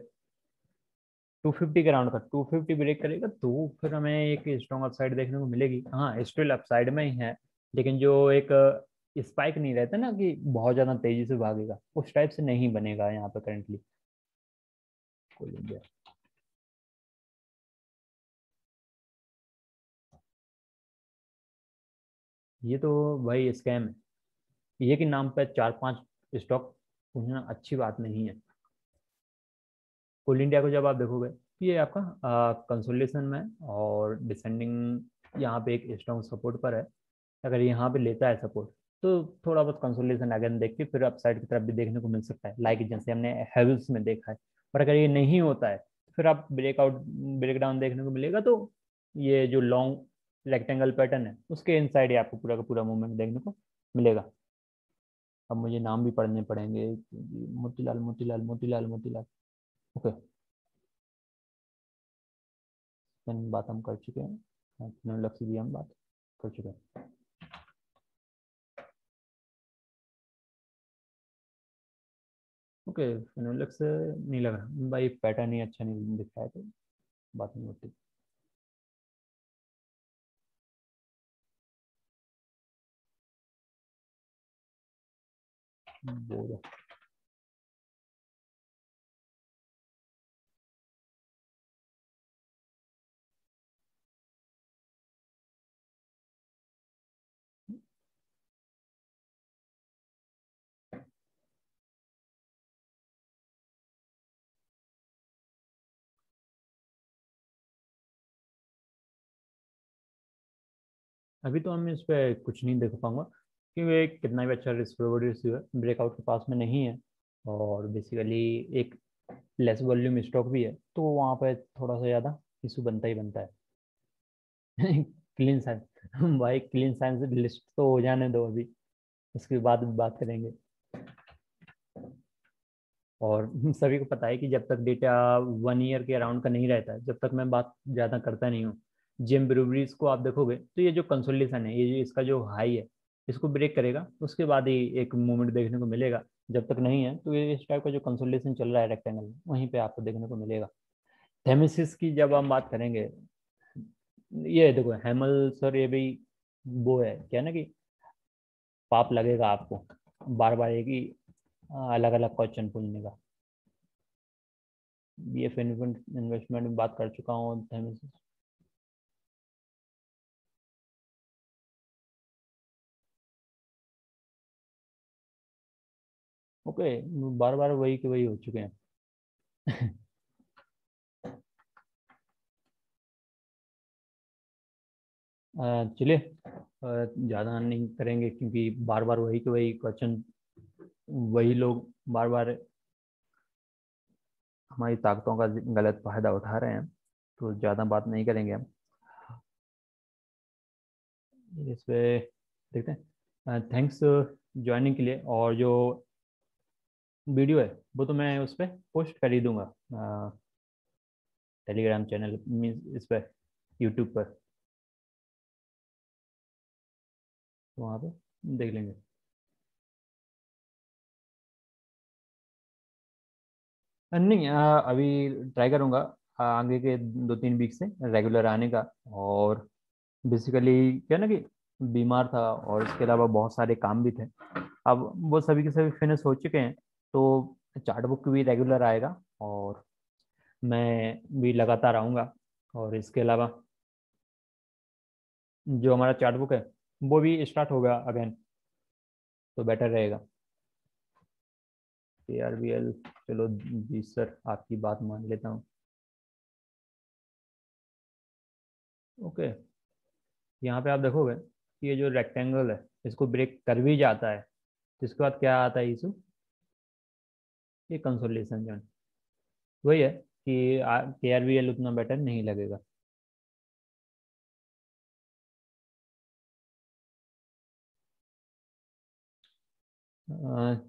250 के राउंड का, 250 ब्रेक करेगा तो फिर हमें एक स्ट्रॉन्ग अपसाइड देखने को मिलेगी। हाँ स्टिल अपसाइड में ही है, लेकिन जो एक स्पाइक नहीं रहता ना कि बहुत ज्यादा तेजी से भागेगा, उस टाइप से नहीं बनेगा यहाँ पे करंटली। कोल इंडिया, ये तो भाई स्कैम है, ये के नाम पे 4-5 स्टॉक पूछना अच्छी बात नहीं है। कोल इंडिया को जब आप देखोगे तो ये आपका कंसोलिडेशन में और डिसेंडिंग यहाँ पे एक स्ट्रॉन्ग सपोर्ट पर है। अगर यहाँ पे लेता है सपोर्ट तो थोड़ा बहुत कंसोलिडेशन अगेन देख के फिर अपसाइड की तरफ भी देखने को मिल सकता है, लाइक जैसे हमने हैवल्स में देखा है। पर अगर ये नहीं होता है फिर आप ब्रेकआउट ब्रेकडाउन देखने को मिलेगा, तो ये जो लॉन्ग रेक्टेंगल पैटर्न है उसके इनसाइड ही आपको पूरा का पूरा मूवमेंट देखने को मिलेगा। अब मुझे नाम भी पढ़ने पड़ेंगे, मोतीलाल मोतीलाल मोतीलाल मोतीलाल। ओके, बात हम कर चुके हैं, लक्ष्य भी हम बात कर चुके हैं। ओके, फिनोलेक्स नहीं लग रहा भाई, पैटर्न ही अच्छा नहीं दिख रहा है तो बात नहीं होती। बोलो। अभी तो हम इस पे कुछ नहीं देख पाऊंगा क्योंकि ये कितना भी अच्छा रिस्क रिवॉर्ड रेशियो है ब्रेकआउट के पास में नहीं है, और बेसिकली एक लेस वॉल्यूम स्टॉक भी है, तो वहाँ पे थोड़ा सा ज़्यादा इशू बनता ही बनता है। क्लीन साइंस भाई, क्लीन साइंस लिस्ट तो हो जाने दो अभी, उसके बाद बात करेंगे। और सभी को पता है कि जब तक डेटा 1 ईयर के अराउंड का नहीं रहता है, जब तक मैं बात ज़्यादा करता नहीं हूँ। जेम ब्रूवरीज को आप देखोगे तो ये जो कंसोलिडेशन है, ये जो इसका जो हाई है, इसको ब्रेक करेगा उसके बाद ही एक मूवमेंट देखने को मिलेगा। जब तक नहीं है तो ये इस टाइप का जो कंसोलिडेशन चल रहा है रेक्टेंगल, वहीं पे आपको देखने को मिलेगा। थेमिसिस की जब हम बात करेंगे, ये देखो हेमल सर, ये भी वो है क्या ना कि पाप लगेगा आपको बार बार एक ही अलग अलग क्वेश्चन पूछने का। BF इन्वेस्टमेंट में बात कर चुका हूँ, थेमिसिस। ओके, बार बार वही के वही हो चुके हैं। चलिए, ज़्यादा नहीं करेंगे क्योंकि बार बार वही के वही क्वेश्चन, वही लोग बार बार हमारी ताकतों का गलत फायदा उठा रहे हैं, तो ज़्यादा बात नहीं करेंगे हम इस पे। देखते हैं, थैंक्स ज्वाइनिंग के लिए। और जो वीडियो है वो तो मैं उस पर पोस्ट कर ही दूंगा, टेलीग्राम चैनल मीन्स इस पर, यूट्यूब पर, तो वहाँ पे देख लेंगे। नहीं, अभी ट्राई करूँगा आगे के 2-3 वीक से रेगुलर आने का। और बेसिकली क्या ना कि बीमार था और इसके अलावा बहुत सारे काम भी थे। अब वो सभी के सभी फिनिश हो चुके हैं, तो चार्ट बुक भी रेगुलर आएगा और मैं भी लगातार आऊँगा। और इसके अलावा जो हमारा चार्ट बुक है वो भी स्टार्ट होगा अगेन, तो बेटर रहेगा। KRBL, चलो जी सर, आपकी बात मान लेता हूँ। ओके, यहाँ पे आप देखोगे कि ये जो रेक्टेंगल है इसको ब्रेक कर भी जाता है, तो इसके बाद क्या आता है इशू, ये कंसोलिडेशन जोन। वही है कि KRBL उतना बेटर नहीं लगेगा।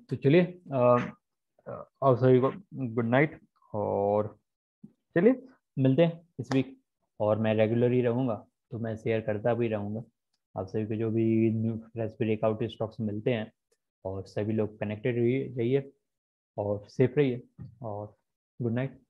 तो चलिए, और सभी को गुड नाइट। और चलिए मिलते हैं इस वीक, और मैं रेगुलर ही रहूँगा तो मैं शेयर करता भी रहूँगा आप सभी को जो भी न्यू फ्रेश ब्रेकआउट स्टॉक्स मिलते हैं। और सभी लोग कनेक्टेड रहिए और सेफ रहिए, और गुड नाइट।